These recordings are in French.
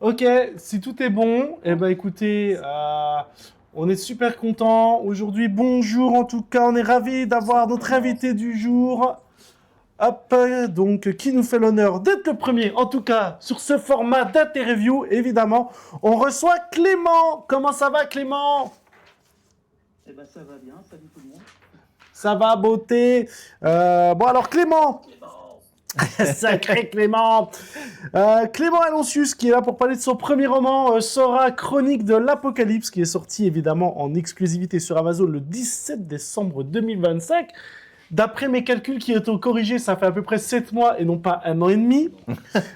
Ok, si tout est bon, eh ben écoutez, on est super content aujourd'hui. Bonjour en tout cas, on est ravis d'avoir notre invité du jour. Hop, donc qui nous fait l'honneur d'être le premier, en tout cas sur ce format d'interview, évidemment. On reçoit Clément. Comment ça va Clément? Eh ben ça va bien, salut tout le monde. Ça va, beauté. Bon alors Clément, sacré Clément. Clément Aloncius qui est là pour parler de son premier roman, Sora, Chronique de l'Apocalypse, qui est sorti évidemment en exclusivité sur Amazon le 17 décembre 2025. D'après mes calculs qui ont corrigés, ça fait à peu près 7 mois et non pas un an et demi.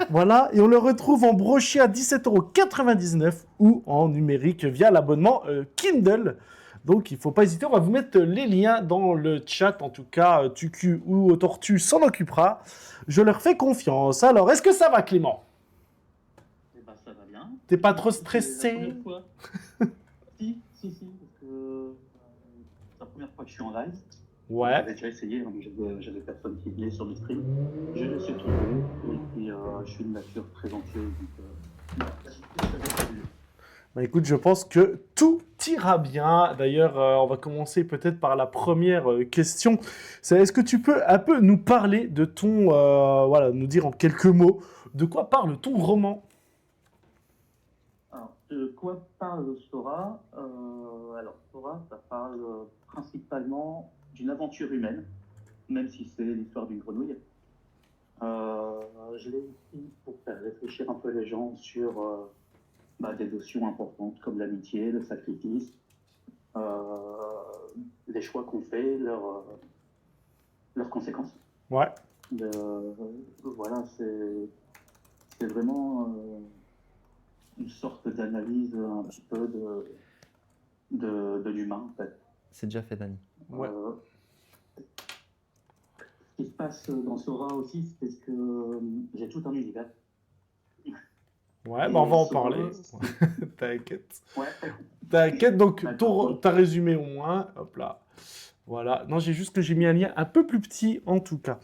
Voilà, et on le retrouve en broché à 17,99 € ou en numérique via l'abonnement Kindle. Donc il ne faut pas hésiter, on va vous mettre les liens dans le chat. En tout cas, Tucu ou Tortue s'en occupera. Je leur fais confiance. Alors, est-ce que ça va Clément? Eh ben ça va bien. T'es pas trop C'est la stressé? première fois. Si, parce que c'est la première fois que je suis en live. Ouais. J'avais déjà essayé, hein, mais j'avais personne qui venait sur le stream. Je laissé tomber, et puis je suis de nature très anxieuse, donc Bah écoute, je pense que tout ira bien. D'ailleurs, on va commencer peut-être par la première question. C'est est-ce que tu peux un peu nous parler de ton, voilà, nous dire en quelques mots, de quoi parle ton roman? Alors, de quoi parle Sora? Alors, Sora, ça parle principalement d'une aventure humaine, même si c'est l'histoire d'une grenouille. Je l'ai écrit pour faire réfléchir un peu les gens sur des notions importantes comme l'amitié, le sacrifice, euh, les choix qu'on fait, leurs conséquences. Ouais. Voilà, c'est vraiment une sorte d'analyse un petit peu de l'humain, en fait. C'est déjà fait, Dani. Ouais. Ce qui se passe dans Sora aussi, c'est que j'ai tout un univers. Ouais, Et bah on va en Sora, parler. T'inquiète. ouais, T'inquiète, donc d'accord. t'as résumé au moins. Hop là. Voilà. Non, j'ai juste que j'ai mis un lien un peu plus petit en tout cas.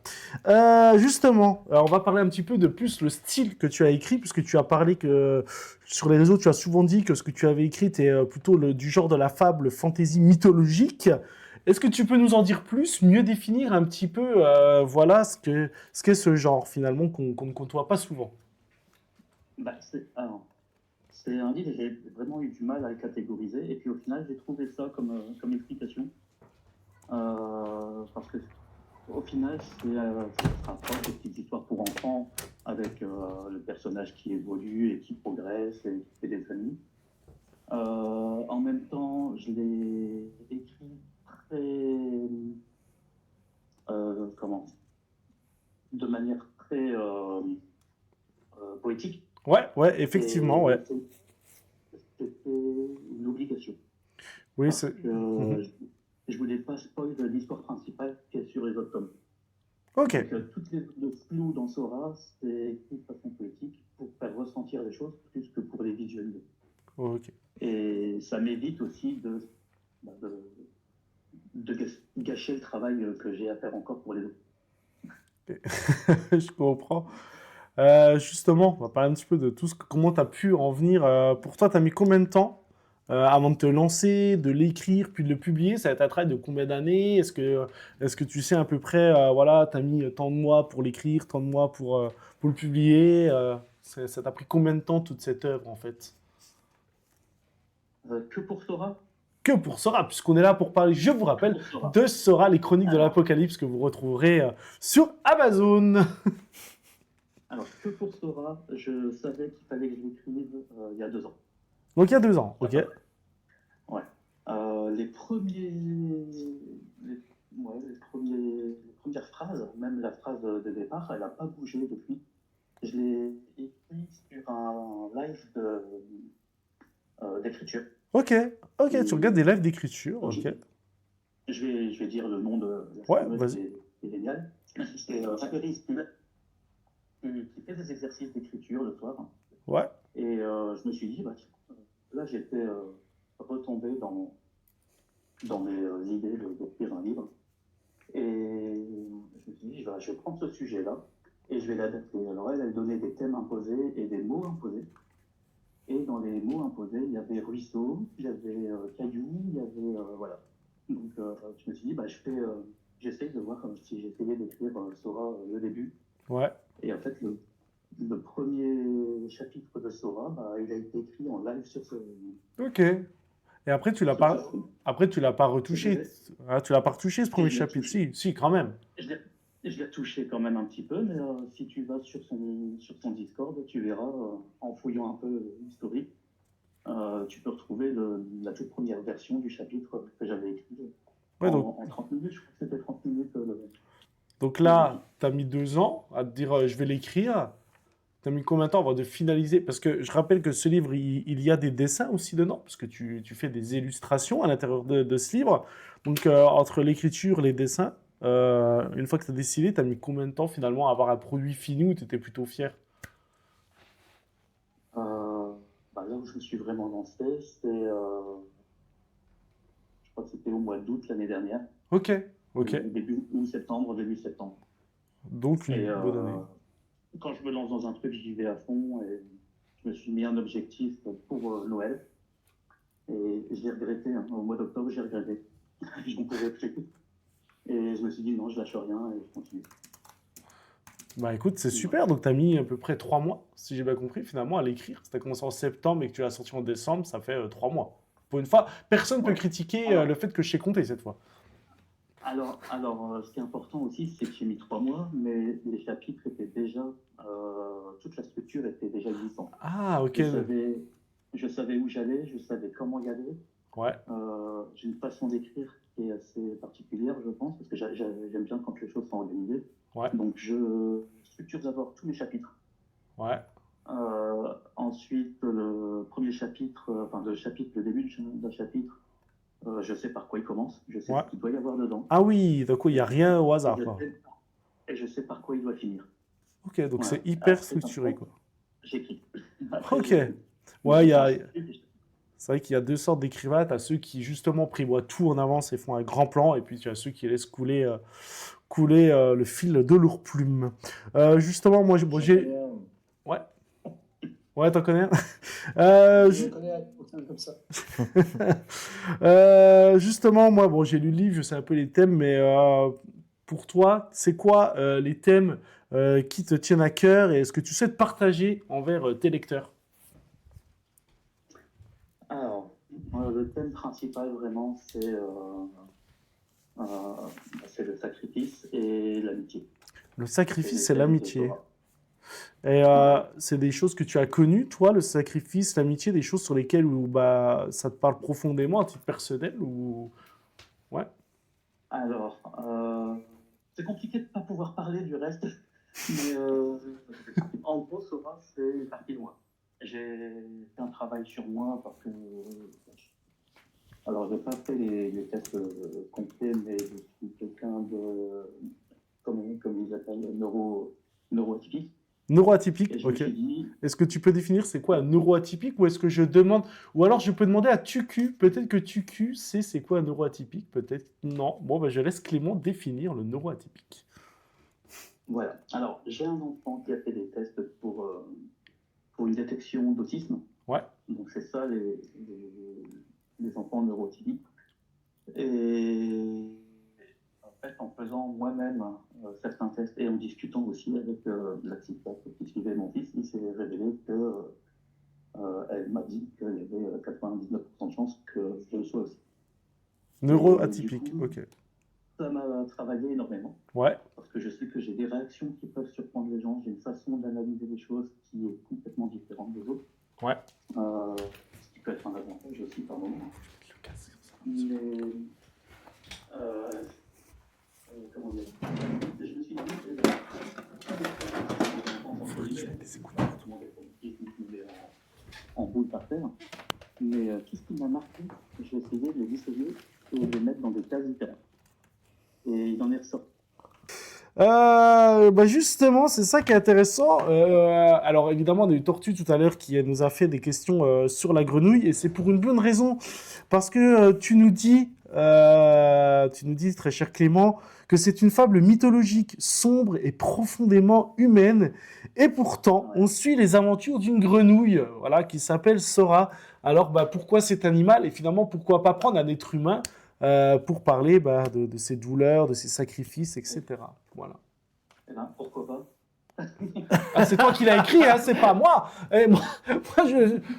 Justement, on va parler un petit peu de plus le style que tu as écrit, puisque tu as parlé que sur les réseaux, tu as souvent dit que ce que tu avais écrit était plutôt du genre de la fable fantasy mythologique. Est-ce que tu peux nous en dire plus, mieux définir un petit peu, voilà, ce qu'est ce genre finalement qu'on ne côtoie pas souvent? Alors, c'est un livre, j'ai vraiment eu du mal à le catégoriser, et puis au final, j'ai trouvé ça comme explication. Parce que au final, ça se rapproche des petites histoires pour enfants avec le personnage qui évolue et qui progresse et qui fait des amis. En même temps, je l'ai écrit très, comment, de manière très poétique Ouais, ouais, effectivement, ouais. et c'était une obligation Oui, parce c'est. que Mhm. je voulais pas spoiler l'histoire principale qui est sur les autres tomes. Ok, Donc, le flou dans Sora, c'est écrit de façon poétique pour faire ressentir les choses plus que pour les visualiser. ok. Et ça m'évite aussi bah, de, de gâcher le travail que j'ai à faire encore pour les autres. Je comprends. Justement, on va parler un petit peu de tout comment tu as pu en venir. Pour toi, tu as mis combien de temps avant de te lancer, de l'écrire, puis de le publier? Ça a été un travail de combien d'années? Est-ce que tu sais à peu près, voilà, tu as mis tant de mois pour l'écrire, tant de mois pour le publier? Ça t'a pris combien de temps toute cette œuvre en fait? Que pour Sora? Que pour Sora, puisqu'on est là pour parler, je vous Que rappelle, pour Sora. de Sora, les chroniques de Alors, l'Apocalypse que vous retrouverez sur Amazon. alors, que pour Sora, je savais qu'il fallait que je l'écrive il y a 2 ans, Donc il y a 2 ans, à ok? peu près. Ouais. Les premiers, les premières phrases, même la phrase de départ, elle n'a pas bougé depuis. Je l'ai écrit sur un live d'écriture. Ok, ok, tu regardes Et des lives d'écriture, donc, ok. je vais dire le nom de la Ouais, streameuse vas-y. qui est géniale. C'est Zachary Steele, qui fait des exercices d'écriture le soir. Ouais, Et je me suis dit, là, j'étais retombé dans mes idées d'écrire un livre. Et je me suis dit, je vais prendre ce sujet-là et je vais l'adapter. Alors elle donnait des thèmes imposés et des mots imposés. Et dans les mots imposés, il y avait ruisseau, il y avait caillou, il y avait voilà. Donc je me suis dit, bah, j'essaye de voir si j'essayais d'écrire Sora le début. Ouais. Et en fait, le premier chapitre de Sora, bah, il a été écrit en live Ok. Et après, sur ce stream. après, tu l'as pas Et retouché. Ah, tu l'as pas retouché, ce je premier l'ai chapitre. touché. Si, quand même. Je l'ai touché quand même un petit peu, mais si tu vas sur son Discord, tu verras, en fouillant un peu l'historique, tu peux retrouver la toute première version du chapitre que j'avais écrit Ouais, donc, en 30 minutes. Je crois que c'était 30 minutes donc le défi. là, tu as mis 2 ans à te dire, je vais l'écrire. Tu as mis combien de temps avant de finaliser? Parce que je rappelle que ce livre, il y a des dessins aussi dedans, parce que tu fais des illustrations à l'intérieur de ce livre. Donc, entre l'écriture, les dessins, une fois que tu as décidé, tu as mis combien de temps finalement à avoir un produit fini où tu étais plutôt fier? Euh, Bah, là où je me suis vraiment lancé, je crois que c'était au mois d'août l'année dernière, Ok, ok. début septembre, début septembre. Donc, Et une bonne année. quand je me lance dans un truc, j'y vais à fond et je me suis mis un objectif pour Noël. Et je l'ai regretté, hein. Au mois d'octobre, j'ai regretté. Je n'en pouvais plus. Et je me suis dit, non, je lâche rien et je continue. Bah écoute, c'est Voilà. super. Donc, tu as mis à peu près 3 mois, si j'ai bien compris, finalement, à l'écrire. Si tu as commencé en septembre et que tu l'as sorti en décembre, ça fait 3 mois. Pour une fois, personne ne peut Ouais. critiquer le Alors, fait que je sais compter cette fois. ce qui est important aussi, c'est que j'ai mis 3 mois, mais les chapitres étaient déjà, toute la structure était déjà glissante. Ah, ok. Je savais où j'allais, je savais comment y aller. Ouais, J'ai une façon d'écrire qui est assez particulière, je pense, parce que j'aime bien quand les choses sont organisées. ouais, Donc, je structure d'abord tous les chapitres. ouais, Ensuite, le premier chapitre, le début d'un chapitre, je sais par quoi il commence, je sais ouais. ce qu'il doit y avoir dedans, Ah oui, donc il n'y et a je sais, rien au et hasard, je quoi. sais, et je sais par quoi il doit finir. Ok, donc Voilà. c'est hyper Après, par structuré, contre, quoi. j'écris. Après, Ok. j'écris. Ouais, J'écris. c'est vrai qu'il y a deux sortes d'écrivains. Tu as ceux qui, justement, prévoient tout en avance et font un grand plan, et puis tu as ceux qui laissent couler le fil de leur plume. Justement, moi, J'en connais un. Ouais, ouais, t'en connais un. J'en connais un comme ça. Justement, moi, bon, j'ai lu le livre, je sais un peu les thèmes, mais pour toi, c'est quoi les thèmes qui te tiennent à cœur et est-ce que tu souhaites partager envers tes lecteurs? Alors, le thème principal, vraiment, euh, c'est le sacrifice et l'amitié. Le C'est les sacrifice et thèmes de l'amitié. Sora. Et Ouais. c'est des choses que tu as connues, toi, le sacrifice, l'amitié, des choses sur lesquelles où, bah, ça te parle profondément à titre personnel ou... Ouais. Alors, c'est compliqué de ne pas pouvoir parler du reste, mais en gros, Sora, c'est parti de moi. J'ai fait un travail sur moi parce que, alors, je n'ai pas fait les tests complets, mais je suis quelqu'un de, comme ils appellent, neuroatypique. Neuroatypique, Et je me ok. suis dit, Est-ce que tu peux définir c'est quoi un neuroatypique ou est-ce que je demande... Ou alors je peux demander à Tucu, peut-être que Tucu sait c'est quoi un neuroatypique, peut-être non. Bon, bah, je laisse Clément définir le neuroatypique. voilà. Alors, j'ai un enfant qui a fait des tests pour une détection d'autisme. Ouais, Donc, c'est ça, les enfants neurotypiques. Et en fait, en faisant moi-même certains tests et en discutant aussi avec la psychiatre qui suivait mon fils, il s'est révélé que elle m'a dit qu'il y avait 99% de chances que je le sois aussi. Et du neuroatypique, coup, ok. ça m'a travaillé énormément Ouais, parce que je sais que j'ai des réactions qui peuvent surprendre les gens, j'ai une façon d'analyser les choses qui est complètement différente des autres, ouais. ce qui peut être un avantage aussi par moment. Mais euh, comment dire, je me suis dit que en boule par terre, mais tout ce qui m'a marqué, j'ai essayé de les dissocier et de les mettre dans des cases différentes. Et il en est ressorti. Bah justement, c'est ça qui est intéressant. Alors évidemment, on a eu Tortue tout à l'heure qui nous a fait des questions sur la grenouille et c'est pour une bonne raison. Parce que tu nous dis, très cher Clément, que c'est une fable mythologique, sombre et profondément humaine. Et pourtant, on suit les aventures d'une grenouille, voilà, qui s'appelle Sora. Alors, pourquoi cet animal? Et finalement, pourquoi pas prendre un être humain pour parler de ses douleurs, de ses sacrifices, etc. Voilà. Eh ben, pourquoi pas? Ah, c'est toi qui l'as écrit, hein, c'est pas moi. Et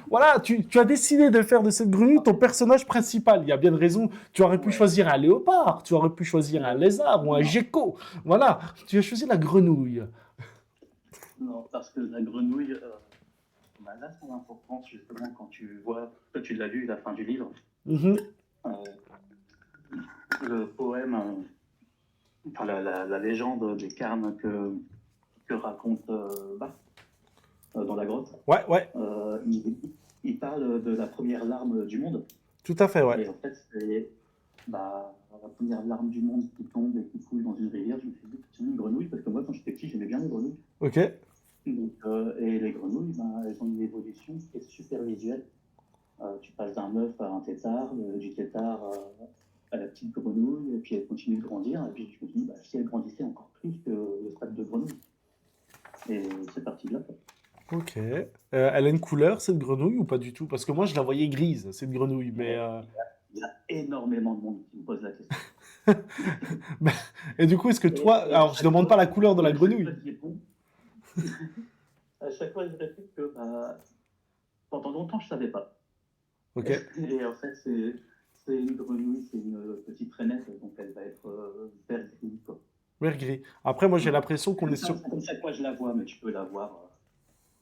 voilà, tu as décidé de faire de cette grenouille ton personnage principal. Il y a bien de raison. Tu aurais pu choisir un léopard, tu aurais pu choisir un lézard ou un gecko. Voilà, tu as choisi la grenouille. Non, parce que la grenouille, là, c'est important, justement, quand tu vois, toi, tu l'as lu, la fin du livre, Mhm. euh, le poème, enfin, la légende des Carmes que raconte Bart dans la grotte, Ouais, il parle de la première larme du monde. tout à fait, ouais. Et en fait, c'est la première larme du monde qui tombe et qui coule dans une rivière. Je me suis dit, c'est une grenouille, parce que moi, quand j'étais petit, j'aimais bien les grenouilles. Ok. Donc, et les grenouilles, elles ont une évolution qui est super visuelle. Tu passes d'un œuf à un tétard, du tétard à la petite grenouille, et puis elle continue de grandir. Et puis je me dis, si elle grandissait encore plus que le stade de grenouille. Et c'est parti de là. Ok. Elle a une couleur, cette grenouille, ou pas du tout? Parce que moi, je la voyais grise, cette grenouille. Mais, Il y a énormément de monde qui me pose la question. Et du coup, est-ce que toi... Alors, je ne demande pas la couleur de la grenouille. À chaque fois, je réponds que pendant longtemps, je ne savais pas. Ok. Et en fait, c'est une grenouille, c'est une petite rainette, donc elle va être vert gris, quoi. Vert gris. Après, moi, j'ai l'impression qu'on est sur... C'est comme ça que moi je la vois, mais tu peux la voir,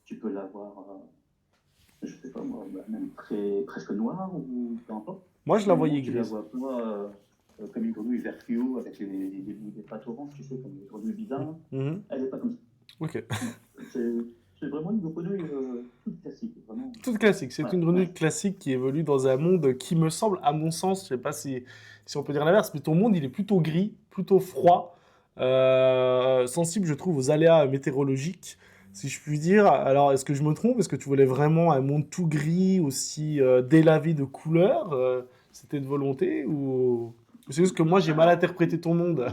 je sais pas moi, même presque noire ou peu importe. Moi, je la voyais Tu la grise. vois pas comme une grenouille vert fluo avec des pattes oranges, tu sais, comme une grenouille bizarre. Mhm. Elle n'est pas comme ça. Ok. C'est vraiment une grenouille toute classique, vraiment. Toute classique. C'est Ouais, une grenouille ouais. classique qui évolue dans un monde qui me semble, à mon sens, je sais pas si on peut dire l'inverse, mais ton monde, il est plutôt gris, plutôt froid, sensible, je trouve, aux aléas météorologiques, si je puis dire. Alors, est-ce que je me trompe? Est-ce que tu voulais vraiment un monde tout gris, aussi délavé de couleurs? C'était de volonté ou c'est juste que moi, j'ai mal interprété ton monde?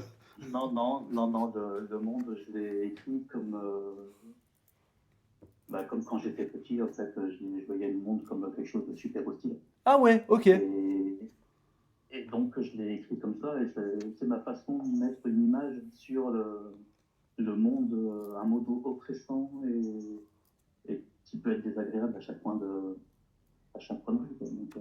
Non, le monde, je l'ai écrit comme quand j'étais petit, en fait, je voyais le monde comme quelque chose de super hostile. Ah ouais, ok. Et donc, je l'ai écrit comme ça, et c'est ma façon de mettre une image sur le monde, un monde oppressant et qui peut être désagréable à chaque point de vue, quoi. Donc,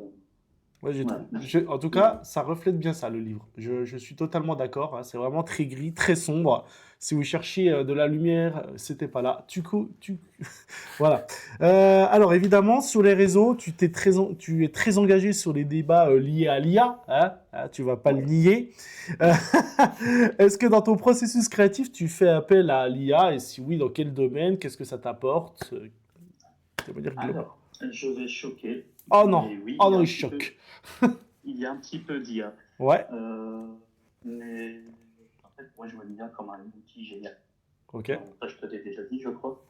Ouais, ouais. En tout cas, ça reflète bien ça, le livre. Je suis totalement d'accord, hein. C'est vraiment très gris, très sombre. Si vous cherchiez de la lumière, c'était pas là. Voilà. Alors, évidemment, sur les réseaux, tu es très engagé sur les débats liés à l'IA, hein. Hein, tu vas pas le nier. Euh, Est-ce que dans ton processus créatif, tu fais appel à l'IA? Et si oui, dans quel domaine? Qu'est-ce que ça t'apporte? De manière globale. Alors, je vais choquer. Oh non, Mais oui, oh non, il choque. Il y a un petit peu d'IA. Ouais, Mais en fait, moi, je vois l'IA comme un outil génial. ok. Ça, je te l'ai déjà dit, je crois.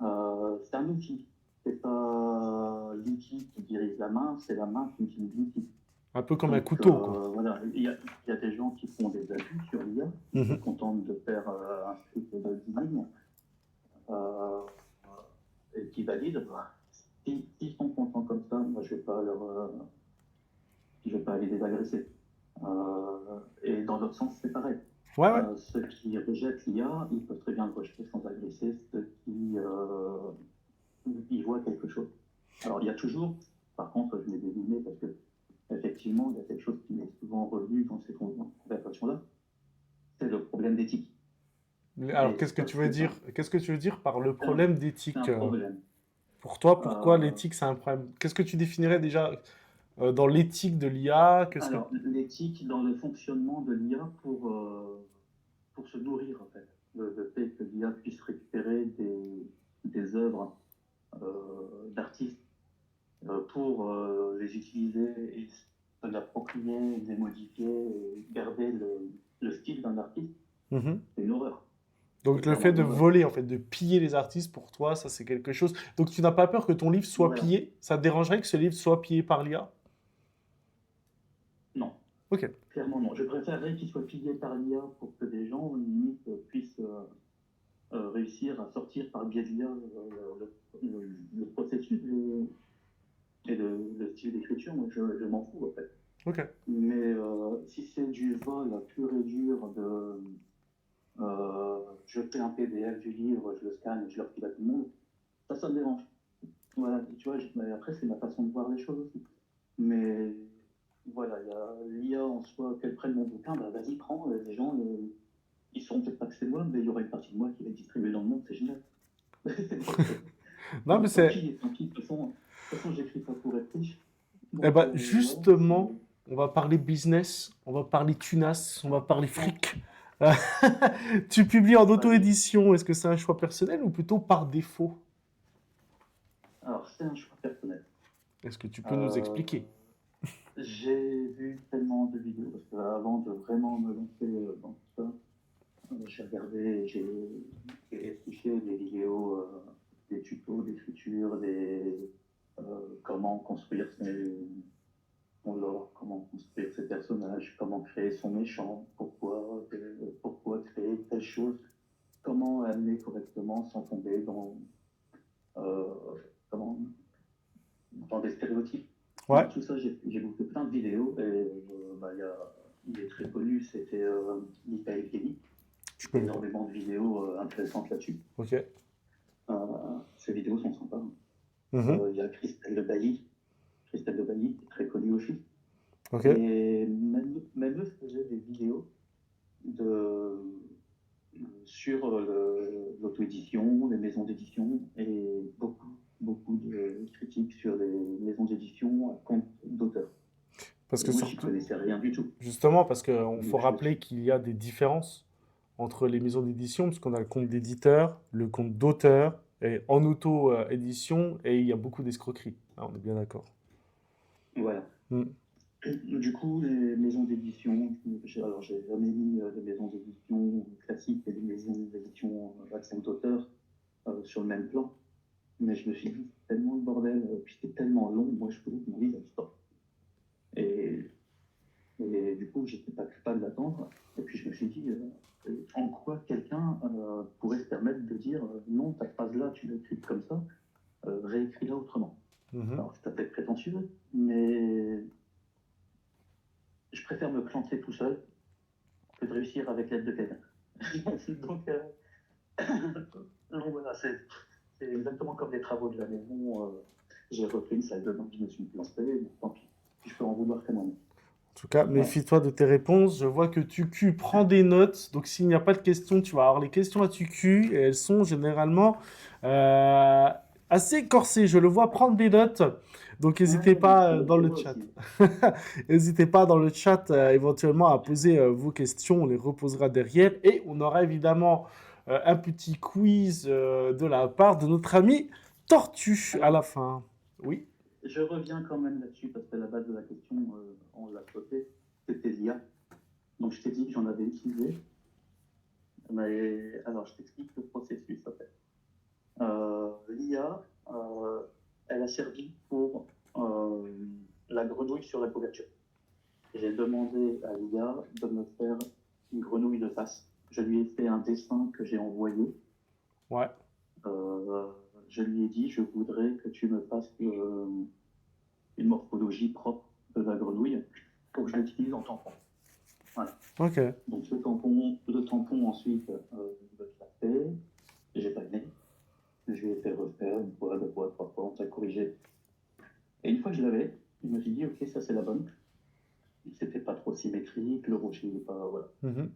C'est un outil. C'est pas l'outil qui dirige la main, c'est la main qui utilise l'outil. Un peu comme un Donc, couteau, quoi. voilà, il y a des gens qui font des abus sur l'IA, qui se contentent de faire un script de 10 lignes et qui valident. S'ils sont contents comme ça, moi, je vais pas aller les agresser. Et dans l'autre sens, c'est pareil. Ouais, ouais. Ceux qui rejettent l'IA, ils peuvent très bien le rejeter sans agresser ceux qui y voient quelque chose. Alors, il y a toujours, par contre, je l'ai deviné parce que effectivement, il y a quelque chose qui m'est souvent revenu dans ces conversations-là, c'est le problème d'éthique. Alors, Et qu'est-ce que ça, tu veux dire? Qu'est-ce que tu veux dire par le problème d'éthique? C'est un problème. Pour toi, pourquoi Euh, l'éthique, c'est un problème? Qu'est-ce que tu définirais déjà dans l'éthique de l'IA? Alors, l'éthique dans le fonctionnement de l'IA pour se nourrir, en fait. Le fait que l'IA puisse récupérer des œuvres d'artistes pour les utiliser et se l'approprier, les modifier, et garder le style d'un artiste, Mhm. c'est une horreur. Donc, C'est le fait de vraiment une horreur. voler, en fait, de piller les artistes, pour toi, ça, c'est quelque chose. Donc, tu n'as pas peur que ton livre soit Voilà. pillé? Ça te dérangerait que ce livre soit pillé par l'IA? Non. Ok. Clairement, non. Je préférerais qu'il soit pillé par l'IA pour que des gens, limite, puissent réussir à sortir par le biais de l'IA le processus et le style d'écriture. Moi, je m'en fous, en fait. Ok. Mais si c'est du vol pur et dur je fais un PDF du livre, je le scanne et je le refile à tout le monde, ça me dérange. Voilà, tu vois, mais après, c'est ma façon de voir les choses aussi. Mais voilà, il y a l'IA en soi, qu'elle prenne mon bouquin, bah vas-y, prends, les gens, ils sauront peut-être pas que c'est moi, mais il y aura une partie de moi qui va être distribuée dans le monde, c'est génial. Non, mais Tant c'est. pis, tant pis, de toute façon j'écris pas pour être riche. Eh Donc ben, voilà, justement, on va parler business, on va parler tunas, on va parler fric. Euh, Tu publies en vas-y. auto-édition, est-ce que c'est un choix personnel ou plutôt par défaut? Alors, c'est un choix personnel. Est-ce que tu peux nous Euh, expliquer? j'ai vu tellement de vidéos, parce qu'avant de vraiment me lancer dans tout ça, j'ai regardé, j'ai épluché des vidéos, des tutos d'écriture, comment construire son lore, comment construire ses personnages, comment créer son méchant, pourquoi créer telle chose, comment amener correctement sans tomber euh, comment, dans des stéréotypes. Ouais, Donc tout ça, j'ai bouffé plein de vidéos et bah, il est très connu, c'était Michael Kelly. je Il y a connais pas. énormément de vidéos intéressantes là-dessus. Ok. Ces vidéos sont sympas. Mhm. Il y a Christelle de Bailly, qui est très connue aussi. Ok. Et même eux faisaient des vidéos de, sur l'auto-édition, les maisons d'édition et beaucoup de critiques sur les maisons d'édition à compte d'auteurs. Parce Et que moi, j'y surtout, connaissais rien du tout. justement, parce qu'il faut Donc, je me rappeler suis qu'il y a des différences entre les maisons d'édition, parce qu'on a le compte d'éditeur, le compte d'auteur, et en auto-édition, et il y a beaucoup d'escroqueries. Ah, on est bien d'accord. voilà. Mm. Du coup, les maisons d'édition, alors j'ai jamais mis les maisons d'édition classiques et les maisons d'édition à compte d'auteur sur le même plan. Mais je me suis dit, c'est tellement le bordel, puis c'était tellement long, moi je voulais que mon livre sorte. Et, et du coup, j'étais pas capable d'attendre. Et puis je me suis dit, en quoi quelqu'un pourrait se permettre de dire non, ta phrase-là, tu l'as écrite comme ça, réécris-la autrement. Mhm. Alors c'est peut-être prétentieux, mais je préfère me planter tout seul que de réussir avec l'aide de quelqu'un. donc, donc voilà, c'est exactement comme les travaux de la maison. J'ai repris une salle de bain, je me suis planté, mais tant pis. Je peux en vouloir qu'à moi-même. En tout cas, Voilà. méfie-toi de tes réponses. Je vois que Tucu prend des notes. Donc, s'il n'y a pas de questions, tu vas avoir les questions à Tucu. Et elles sont généralement euh, assez corsées. Je le vois prendre des notes. Donc, n'hésitez Ouais, pas dans c'est le moi chat. aussi. N'hésitez pas dans le chat éventuellement à poser vos questions. On les reposera derrière. Et on aura évidemment un petit quiz de la part de notre ami Tortue à Alors, la fin. Oui. je reviens quand même là-dessus parce que la base de la question, on l'a sauté, c'était l'IA. Donc je t'ai dit que j'en avais utilisé. Mais alors je t'explique le processus en fait. L'IA, elle a servi pour la grenouille sur la couverture. J'ai demandé à l'IA de me faire une grenouille de face. Je lui ai fait un dessin que j'ai envoyé. Ouais. Euh, je lui ai dit, je voudrais que tu me fasses une morphologie propre de la grenouille pour que je l'utilise en tampon. Voilà. Ok. Donc le tampon ensuite, je l'ai fait, j'ai pas aimé. Je lui ai fait refaire une fois, deux fois, trois fois, on t'a corrigé. Et une fois que je l'avais, je me suis dit, ok, ça c'est la bonne. C'était pas trop symétrique, le rocher n'est pas. Voilà. Mhm.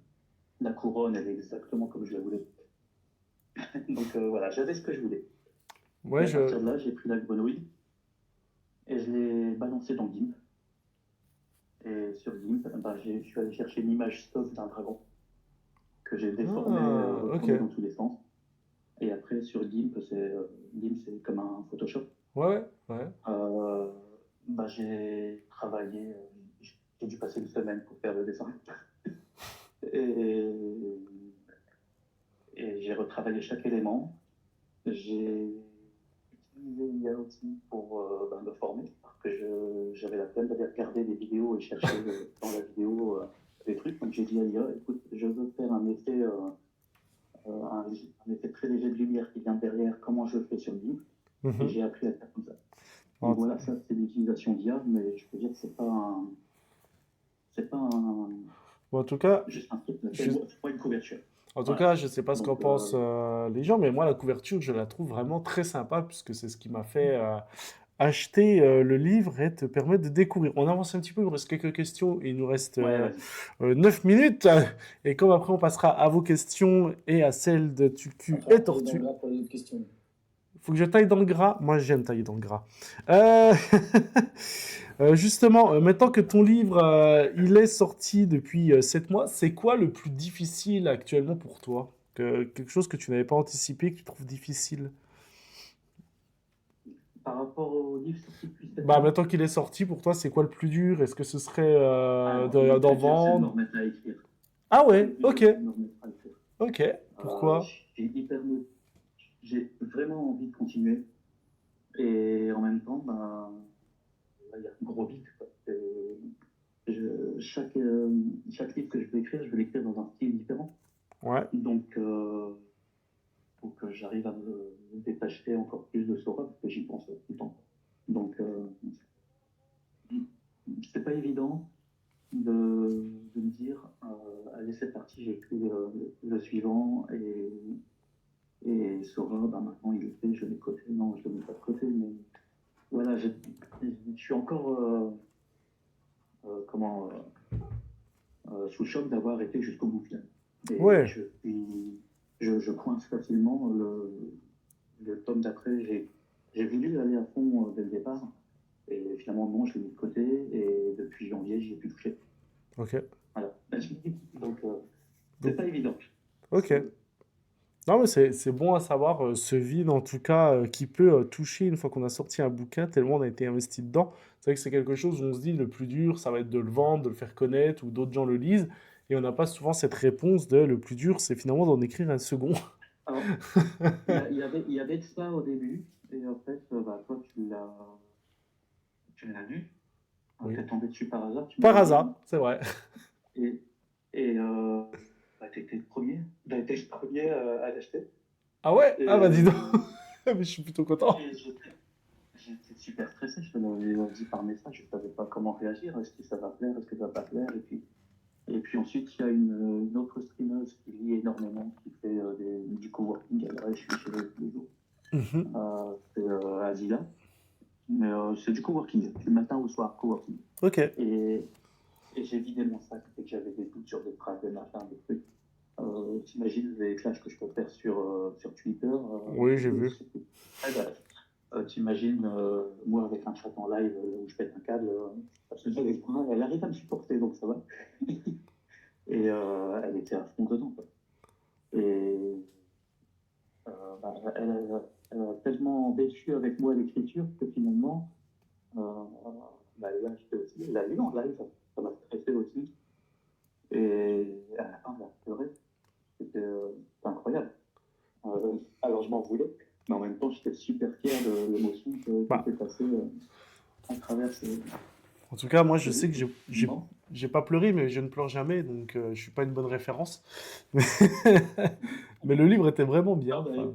La couronne, elle est exactement comme je la voulais. Donc voilà, j'avais ce que je voulais. Et Ouais, à partir de là, j'ai pris la grenouille et je l'ai balancée dans GIMP. Et sur GIMP, ben, je suis allé chercher une image stock d'un dragon que j'ai déformé, Ah, ok. retourné dans tous les sens. Et après, sur GIMP, c'est comme un Photoshop. Ouais, ouais. Euh, bah, j'ai travaillé, j'ai dû passer une semaine pour faire le dessin. Et, et j'ai retravaillé chaque élément. J'ai utilisé l'IA aussi pour me former. que j'avais la peine d'aller regarder des vidéos et chercher dans la vidéo des trucs. Donc j'ai dit à l'IA, écoute, je veux faire un effet très léger de lumière qui vient derrière, comment je le fais sur le livre. Et Mhm. j'ai appris à faire comme ça. En Donc voilà, ça c'est l'utilisation d'IA, mais je peux dire que c'est pas en tout cas, juste un truc, je, c'est pas une couverture. en tout Voilà. cas, je sais pas ce qu'en Donc, pensent les gens, mais moi, la couverture, je la trouve vraiment très sympa, puisque c'est ce qui m'a fait acheter le livre et te permettre de découvrir. On avance un petit peu, il nous reste quelques questions, et il nous reste ouais, vas-y. 9 minutes. Et comme après, on passera à vos questions et à celles de Tucu Après, et on taille dans le Tortue. gras pour les autres questions. Faut que je taille dans le gras. Moi, j'aime tailler dans le gras. Justement, maintenant que ton livre, il est sorti depuis 7 mois, c'est quoi le plus difficile actuellement pour toi? Quelque chose que tu n'avais pas anticipé, que tu trouves difficile? Par rapport au livre sorti depuis 7 Bah, mois, maintenant qu'il est sorti, pour toi, c'est quoi le plus dur? Est-ce que ce serait alors le d'en plus dur, c'est de me vendre? remettre à écrire. Ah Le ouais, plus dur, ok, c'est de me remettre à écrire. ok. Pourquoi? J'ai vraiment envie de continuer. Et en même temps, bah, là, il y a un gros vide, quoi. Chaque livre que je vais l'écrire dans un style différent. Ouais, Donc, faut que j'arrive à me détacher encore plus de Sora, parce que j'y pense tout le temps. Donc, c'est pas évident de me dire, allez, c'est parti, j'écris le suivant, et Sora, bah, maintenant il le fait, je le mets de côté. Non, je le mets pas de côté, mais voilà, je suis encore comment, sous le choc d'avoir été jusqu'au bout finalement. Et ouais, je coince facilement le tome d'après. J'ai voulu aller à fond dès le départ, et finalement non, je l'ai mis de côté, et depuis janvier, j'y ai plus touché. ok. Voilà. Donc, c'est Donc, pas évident. ok. Non, mais c'est bon à savoir, ce vide en tout cas, qui peut toucher une fois qu'on a sorti un bouquin, tellement on a été investi dedans. C'est vrai que c'est quelque chose où on se dit le plus dur, ça va être de le vendre, de le faire connaître, ou d'autres gens le lisent, et on n'a pas souvent cette réponse de le plus dur, c'est finalement d'en écrire un second. Alors, il y avait de ça au début, et en fait, bah, toi, tu l'as lu, Oui. t'es tombé dessus par hasard, tu Par m'avais dit, hasard, c'est vrai. et, et bah, t'étais le premier. T'as été le premier à l'acheter. Ah ouais? Et, Ah bah dis donc, mais je suis plutôt content. et j'étais super stressé, je te l'avais dit par message, je savais pas comment réagir, est-ce que ça va plaire, est-ce que ça va pas plaire, et puis ensuite, il y a une autre streameuse qui lit énormément, qui fait du coworking, je suis chez elle tous les jours, Mhm. c'est Azila. Mais c'est du coworking, du matin au soir, coworking. Ok. Et, et j'ai vidé mon sac dès que j'avais des doutes sur des phrases, des machins, des trucs. T'imagines les clashs que je peux faire sur Twitter, Oui, j'ai vu. c'est très grave. T'imagines moi avec un chat en live où je pète un câble, elle arrive à me supporter, donc ça va. Et elle était à fond dedans, quoi. Et bah, elle a tellement vécu avec moi l'écriture que finalement, euh, bah, elle l'a acheté aussi. Elle l'a lu en live, ça m'a stressé aussi. Et à la fin, elle a pleuré. C'était incroyable. Alors je m'en voulais, mais en même temps, j'étais super fier de l'émotion qui Bah, était passée à travers en tout cas, moi, je ce sais que livre. Non, j'ai pas pleuré, mais je ne pleure jamais, donc je suis pas une bonne référence. Mais, mais le livre était vraiment bien. ah, bah, Enfin,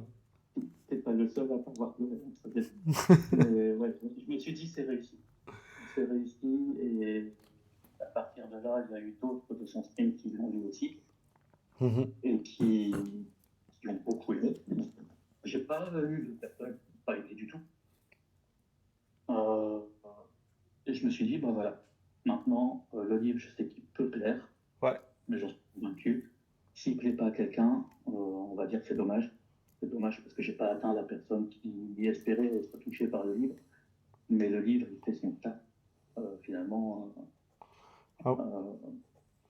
t'es pas le seul à pas avoir pleuré, hein, ça fait. Mais ouais, je me suis dit, c'est réussi. C'est réussi, et à partir de là, il y a eu d'autres de son stream qui l'ont lu aussi, mhm. et qui ont beaucoup aimé. J'ai pas eu de personnes qui n'ont pas aimé du tout. Euh, et je me suis dit, bah voilà, maintenant, le livre, je sais qu'il peut plaire, Ouais. mais j'en suis convaincu. S'il ne plaît pas à quelqu'un, on va dire que c'est dommage. C'est dommage parce que j'ai pas atteint la personne qui espérait être touchée par le livre. Mais le livre, il fait son tas, finalement, Ah.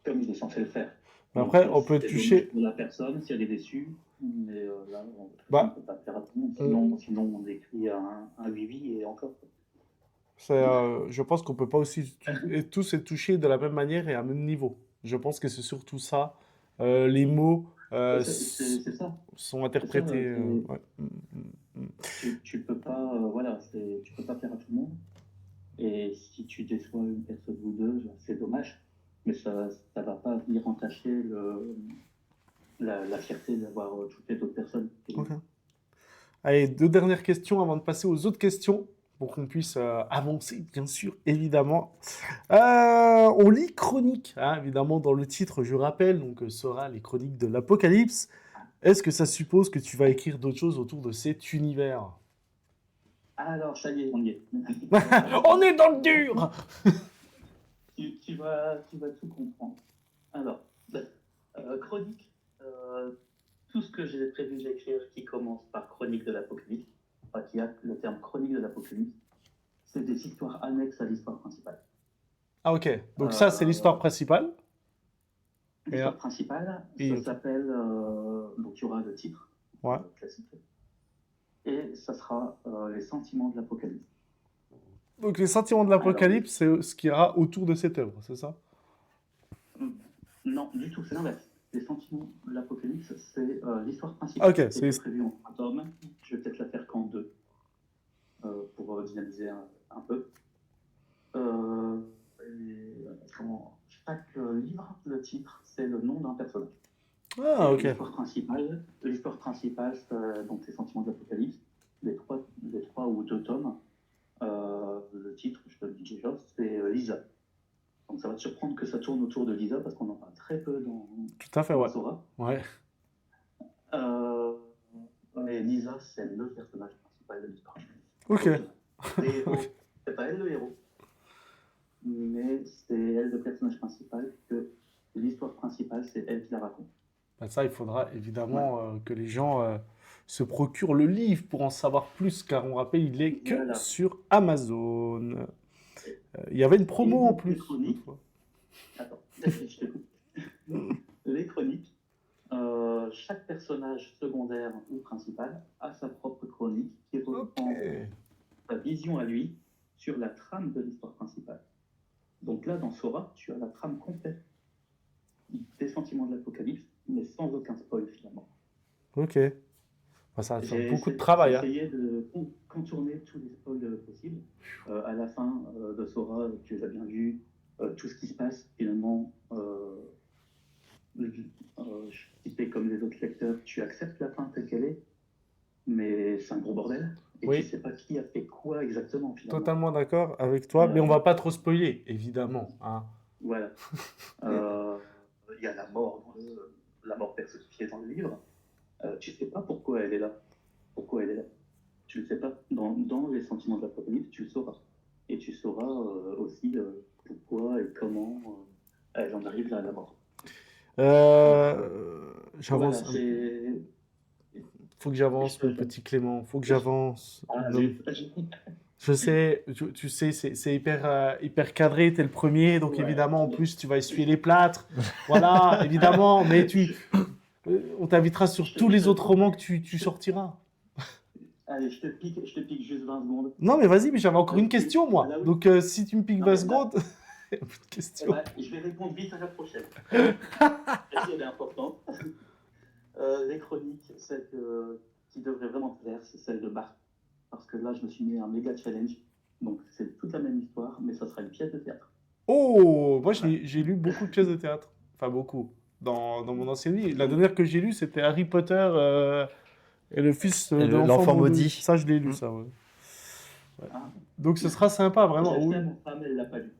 comme il est censé le faire. Mais Donc, après, on peut c'est dommage toucher. pour la personne si elle est déçue. Mais là, de toute façon, on ne Bah, peut pas faire à tout le monde. on- Sinon on écrit un oui et encore. je pense qu'on peut pas aussi et tous être touchés de la même manière et à même niveau. Je pense que c'est surtout ça. Les mots C'est ça. sont C'est ça. interprétés. Ouais. Mm, mm, mm. Tu peux pas, voilà, tu peux pas faire à tout le monde. Et si tu déçois une personne ou deux, c'est dommage. Mais ça ne va pas venir entacher la fierté d'avoir toutes les autres personnes. Ok. Allez, 2 dernières questions avant de passer aux autres questions, pour qu'on puisse avancer, bien sûr, évidemment. On lit chronique, hein, évidemment, dans le titre, je rappelle, donc sera les chroniques de l'Apocalypse. Est-ce que ça suppose que tu vas écrire d'autres choses autour de cet univers? Alors, ça y est, on y est. On est dans le dur! Tu vas tout comprendre. Alors, chronique, tout ce que j'ai prévu d'écrire qui commence par chronique de l'Apocalypse, enfin, qui a le terme chronique de l'Apocalypse, c'est des histoires annexes à l'histoire principale. Ah ok, donc ça c'est l'histoire principale. L'histoire principale, et- ça s'appelle, donc il y aura le titre, Ouais. classique, et ça sera les sentiments de l'Apocalypse. Donc les sentiments de l'Apocalypse, c'est ce qu'il y aura autour de cette œuvre, c'est ça? Non, du tout, c'est l'inverse. Les sentiments de l'Apocalypse, c'est l'histoire principale. Ok, c'est prévu en 3 tomes. Je vais peut-être la faire qu'en 2 pour dynamiser un peu. Chaque livre, le titre, c'est le nom d'un personnage. Ah ok. L'histoire principale, donc les sentiments de l'Apocalypse, les 3 ou 2 tomes. Le titre, je te le dis déjà, c'est Lisa. Donc ça va te surprendre que ça tourne autour de Lisa parce qu'on en parle très peu dans Tout à fait, ouais. Sora. Ouais. Mais Lisa, c'est le personnage principal de l'histoire. Ok. C'est pas elle le héros, mais c'est elle le personnage principal, que l'histoire principale, c'est elle qui la raconte. Bah, ça, il faudra évidemment que les gens se procurent le livre pour en savoir plus, car on rappelle, il est que Voilà. sur Amazon. Il y avait une promo en plus. Attends, je t'écoute. Les chroniques, chaque personnage secondaire ou principal a sa propre chronique qui reprend sa vision à lui sur la trame de l'histoire principale. Donc là, dans Sora, tu as la trame complète des sentiments de l'Apocalypse, mais sans aucun spoil finalement. Ok. Bah, ça va faire beaucoup de travail. J'ai essayé de contourner tous les spoils possibles. À la fin de Sora, tu les as bien vus. Tout ce qui se passe, finalement, si tu es comme les autres lecteurs, tu acceptes la fin telle qu'elle est, mais c'est un gros bordel. Et Oui. tu sais pas qui a fait quoi exactement finalement. Totalement d'accord avec toi, mais on va pas trop spoiler, évidemment. Hein. Voilà. Il y a la mort personnifiée dans le livre. Tu sais pas pourquoi elle est là. Pourquoi elle est là. Tu le sais pas. Dans les sentiments de l'Apocalypse, tu le sauras. Et tu sauras aussi pourquoi et comment elle en arrive là à la mort. J'avance. Voilà, faut que j'avance, mon petit Clément. Faut que j'avance. Je sais, tu sais, c'est hyper cadré. T'es le premier, donc évidemment, en plus, tu vas essuyer les plâtres. Voilà, évidemment. Mais on t'invitera sur tous les autres romans que tu sortiras. Allez, je te pique juste 20 secondes. Non, mais vas-y, mais j'avais encore une question, moi. Donc, si tu me piques 20 secondes, il n'y a plus de question. Je vais répondre vite à la prochaine. Celle-ci, elle est importante. Les chroniques, celle qui devrait vraiment te plaire, c'est celle de Bart. Parce que là, je me suis mis un méga challenge. Donc, c'est toute la même histoire, mais ça sera une pièce de théâtre. Oh, moi, j'ai lu beaucoup de pièces de théâtre. Enfin, beaucoup. Dans mon ancienne vie. La dernière que j'ai lue, c'était Harry Potter et le fils de l'enfant maudit. Ça, je l'ai lu, ça, ouais. Donc, ce sera sympa, vraiment. Mon femme, elle l'a pas lu.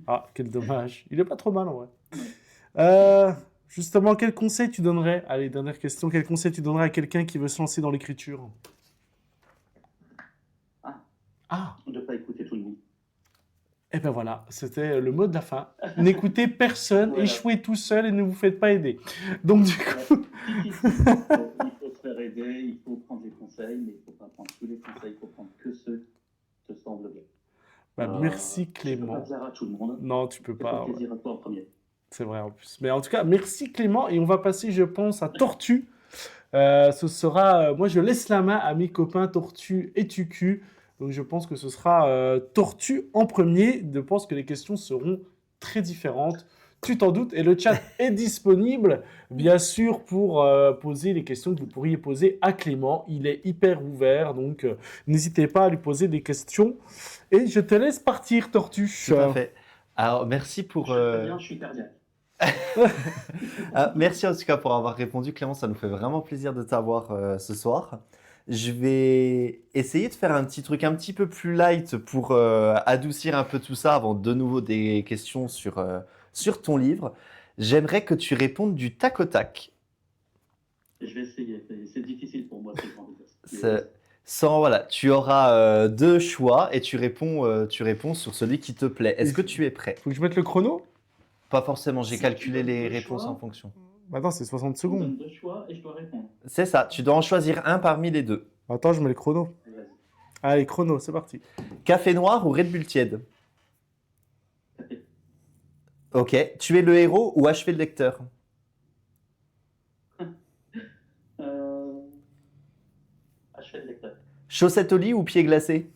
Ah, quel dommage. Il est pas trop mal, en vrai. Justement, quel conseil tu donnerais? Allez, dernière question. Quel conseil tu donnerais à quelqu'un qui veut se lancer dans l'écriture? De ne pas écouter tout le monde. Et ben voilà, c'était le mot de la fin. N'écoutez personne, voilà. Échouez tout seul et ne vous faites pas aider. Donc du coup... il faut se faire aider, il faut prendre des conseils, mais il ne faut pas prendre tous les conseils, il faut prendre que ceux qui te semblent bien. Merci Clément. Tu peux pas plaire à tout le monde. Non, tu peux pas. C'est plaisir à toi en premier. C'est vrai en plus. Mais en tout cas, merci Clément. Et on va passer, je pense, à Tortue. Ce sera... moi, je laisse la main à mes copains Tortue et Tucu. Donc je pense que ce sera Tortue en premier. Je pense que les questions seront très différentes. Tu t'en doutes. Et le chat est disponible, bien sûr, pour poser les questions que vous pourriez poser à Clément. Il est hyper ouvert, donc n'hésitez pas à lui poser des questions. Et je te laisse partir, Tortue. Tout à fait. Alors, merci pour... Je suis très bien, je suis cardiaque. Merci en tout cas pour avoir répondu, Clément. Ça nous fait vraiment plaisir de t'avoir ce soir. Je vais essayer de faire un petit truc un petit peu plus light pour adoucir un peu tout ça avant de nouveau des questions sur ton livre. J'aimerais que tu répondes du tac au tac. Je vais essayer. C'est difficile pour moi, ce genre C'est- voilà, tu auras deux choix et tu réponds sur celui qui te plaît. Est-ce que tu es prêt? Faut que je mette le chrono? Pas forcément, j'ai Si calculé tu donnes les deux réponses choix. en fonction. Attends, c'est 60 On me secondes. donne 2 choix et je dois répondre. C'est ça, tu dois en choisir un parmi les deux. Attends, je mets le chrono. Vas-y. Allez, chrono, c'est parti. Café noir ou Red Bull tiède? Café. Ok, tu es le héros ou achever le lecteur? Achète lecteur. Chaussettes au lit ou pieds glacés?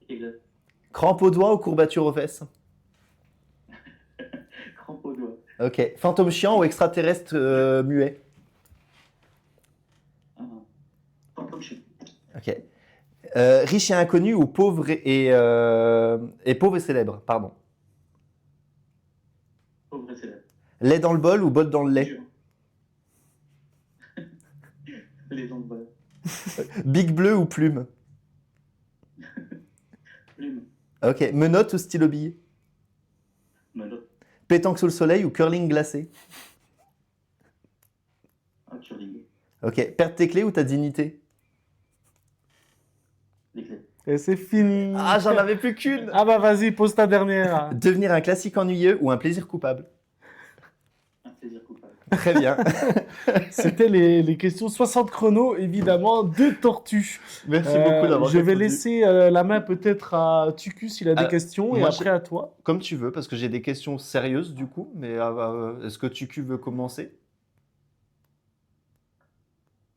Exact. Crampe aux doigts ou courbature aux fesses? Crampe au doigt. Ok, fantôme chiant ou extraterrestre muet? Fantôme chien. Ok. Riche et inconnu ou pauvre et pauvre et célèbre, pardon. Pauvre et célèbre. Lait dans le bol ou bol dans le lait? Dur. Les gens de bol. Big bleu ou plume? Plume. Ok, menottes ou stylo bille? Manotte. Pétanque sous le soleil ou curling glacé? Un curling. Ok, perdre tes clés ou ta dignité? Les clés. Et c'est fini. Ah, j'en avais plus qu'une! Ah bah vas-y, pose ta dernière. Devenir un classique ennuyeux ou un plaisir coupable? Un plaisir coupable. Très bien. C'était les questions 60 chronos, évidemment, de Tortue. Merci beaucoup d'avoir Je vais répondu. laisser la main peut-être à Tuku s'il a des Alors, questions, et moi, après à toi. Comme tu veux, parce que j'ai des questions sérieuses du coup, mais est-ce que tu veux commencer?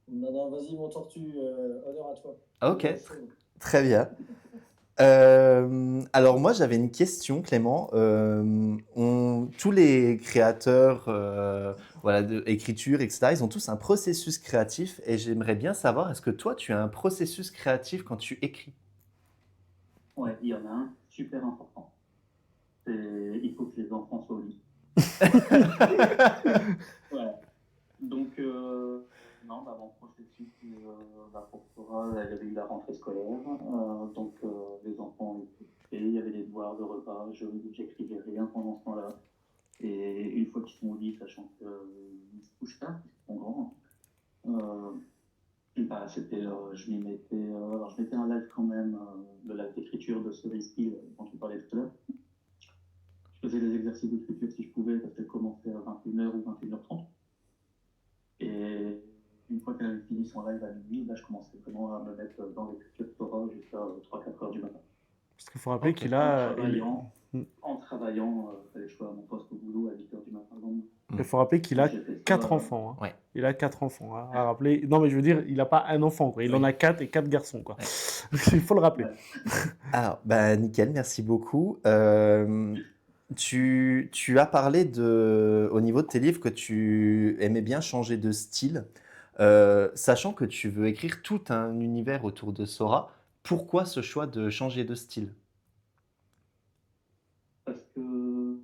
Non, vas-y, mon tortue, honneur à toi. Ok, C'est bon. très bien. Alors moi j'avais une question, Clément. Tous les créateurs, voilà, d'écriture, etc., ils ont tous un processus créatif et j'aimerais bien savoir, est-ce que toi tu as un processus créatif quand tu écris? Ouais, il y en a un super important. Il faut que les enfants soient au lit. Voilà. Donc, non, bah, mon processus, pour Sora, il y avait eu la rentrée scolaire. Donc, les enfants étaient faits, il y avait les devoirs de repas. J'écrivais rien pendant ce temps-là. Et une fois qu'ils sont au lit, sachant qu'ils se couchent tard, ils sont grands, bah, je m'y mettais, alors je mettais un live quand même, le live d'écriture de ce Skill dont tu parlais tout à l'heure. Je faisais des exercices d'écriture si je pouvais, parce qu'elle commençait à 21h ou 21h30. Et une fois qu'elle avait fini son live à minuit, là, je commençais vraiment à me mettre dans l'écriture de Torah jusqu'à 3-4 heures du matin. Parce qu'il faut rappeler Ok. qu'il a. En travaillant, fallait que je sois à mon poste au boulot à 8h du matin. Il faut rappeler qu'il a J'ai fait ça, 4 enfants. Hein. Ouais. Il a 4 enfants, hein, à rappeler. Non, mais je veux dire, il n'a pas un enfant, quoi. Il Oui. en a 4 et 4 garçons, quoi. Ouais. Il faut le rappeler. Ouais. Alors, bah, nickel, merci beaucoup. Tu as parlé au niveau de tes livres que tu aimais bien changer de style. Sachant que tu veux écrire tout un univers autour de Sora, pourquoi ce choix de changer de style? Parce que,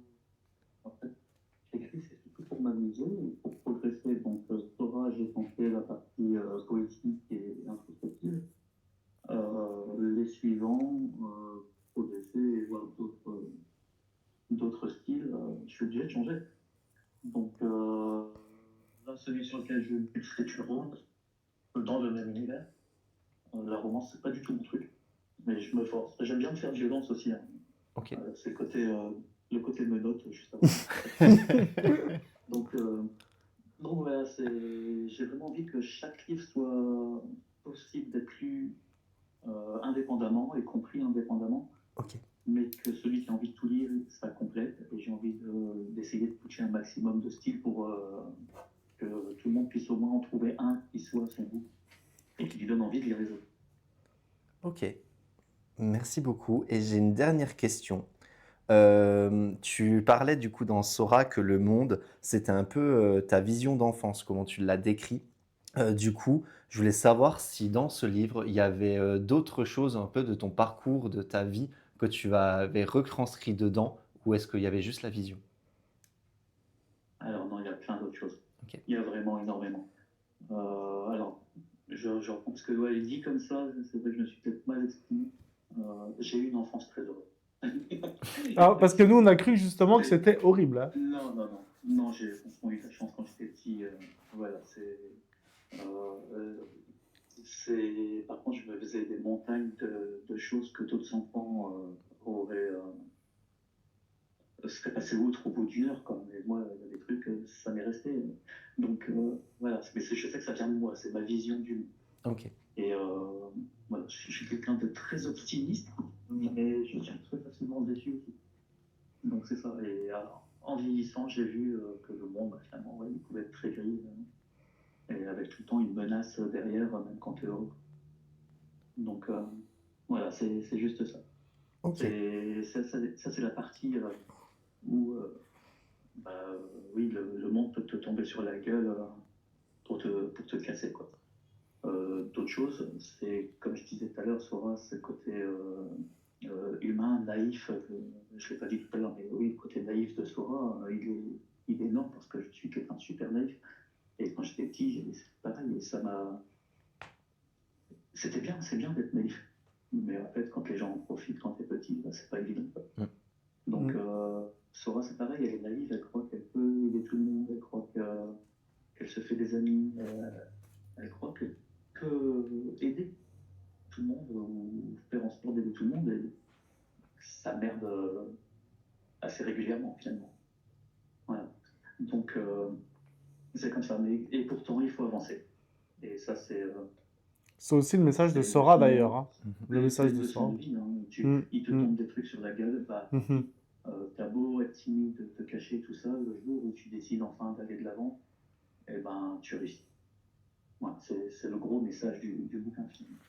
en fait, j'écris, c'est surtout pour m'amuser et pour progresser. Donc, Sora, j'ai tenté la partie poétique et introspective. Les suivants, progresser et voir d'autres styles, je suis obligé de changer. Donc, là, celui sur lequel je bute, c'est une romance, dans le même univers. La romance, c'est pas du tout mon truc, mais je me force. J'aime bien me faire violence aussi. Hein. Ok. C'est le côté menotte, juste avant. Donc voilà, j'ai vraiment envie que chaque livre soit possible d'être lu indépendamment et compris indépendamment. Ok. Mais que celui qui a envie de tout lire, ça complète. Et j'ai envie d'essayer de toucher un maximum de styles pour que tout le monde puisse au moins en trouver un qui soit à son goût et qui lui donne envie de lire les autres. Ok. Merci beaucoup. Et j'ai une dernière question. Tu parlais du coup dans Sora que le monde, c'était un peu ta vision d'enfance, comment tu l'as décrit. Du coup, je voulais savoir si dans ce livre, il y avait d'autres choses un peu de ton parcours, de ta vie, que tu avais retranscrit dedans, ou est-ce qu'il y avait juste la vision? Alors non, il y a plein d'autres choses. Ok. Il y a vraiment énormément. Alors, je reprends parce que ouais, dit comme ça, c'est vrai que je me suis peut-être mal exprimé. J'ai eu une enfance très heureuse. Ah, parce que nous, on a cru justement que c'était horrible. Hein. Non, non, non. Non, j'ai franchement eu de la chance quand j'étais petit. Voilà, Par contre, je me faisais des montagnes de choses que d'autres enfants seraient passés outre au bout d'une heure, quoi. Mais moi, il y a des trucs, ça m'est resté. Donc, voilà. Je sais que ça vient de moi, c'est ma vision du monde. Ok. Et voilà, je suis quelqu'un de très optimiste, mais je suis très facilement déçu aussi. Donc c'est ça. Et alors, en vieillissant, j'ai vu que le monde, finalement, ouais, il pouvait être très gris, et avec tout le temps une menace derrière, même quand tu es heureux. Donc voilà, c'est juste ça. Ok. Ça, c'est la partie où, bah, oui, le monde peut te tomber sur la gueule pour te casser, quoi. D'autres choses, c'est, comme je disais tout à l'heure, Sora, c'est le côté humain, naïf. Je ne l'ai pas dit tout à l'heure, mais oui, le côté naïf de Sora, il est énorme parce que je suis quelqu'un de super naïf. Et quand j'étais petit, c'est pareil, et ça m'a. C'était bien, c'est bien d'être naïf. Mais en fait, quand les gens en profitent quand t'es petit, bah, c'est pas évident, quoi. Mm. Donc, Sora, c'est pareil, elle est naïve, elle croit qu'elle peut aider tout le monde, elle croit qu'elle se fait des amis, elle croit qu'elle peut aider tout le monde ou faire en sorte d'aider tout le monde, et ça merde assez régulièrement, finalement. Voilà. Donc, c'est comme ça. Et pourtant, il faut avancer. Et ça, C'est aussi le message de c'est une Sora leçon, d'ailleurs. Hein. Le c'est message une de leçon Sora. de vie. Hein. Mm, Il te mm, tombe des trucs sur la gueule, bah, mhm. t'as beau être timide, te cacher, tout ça, le jour où tu décides enfin d'aller de l'avant, eh ben, tu réussis. Voilà, c'est le gros message du bouquin, finalement.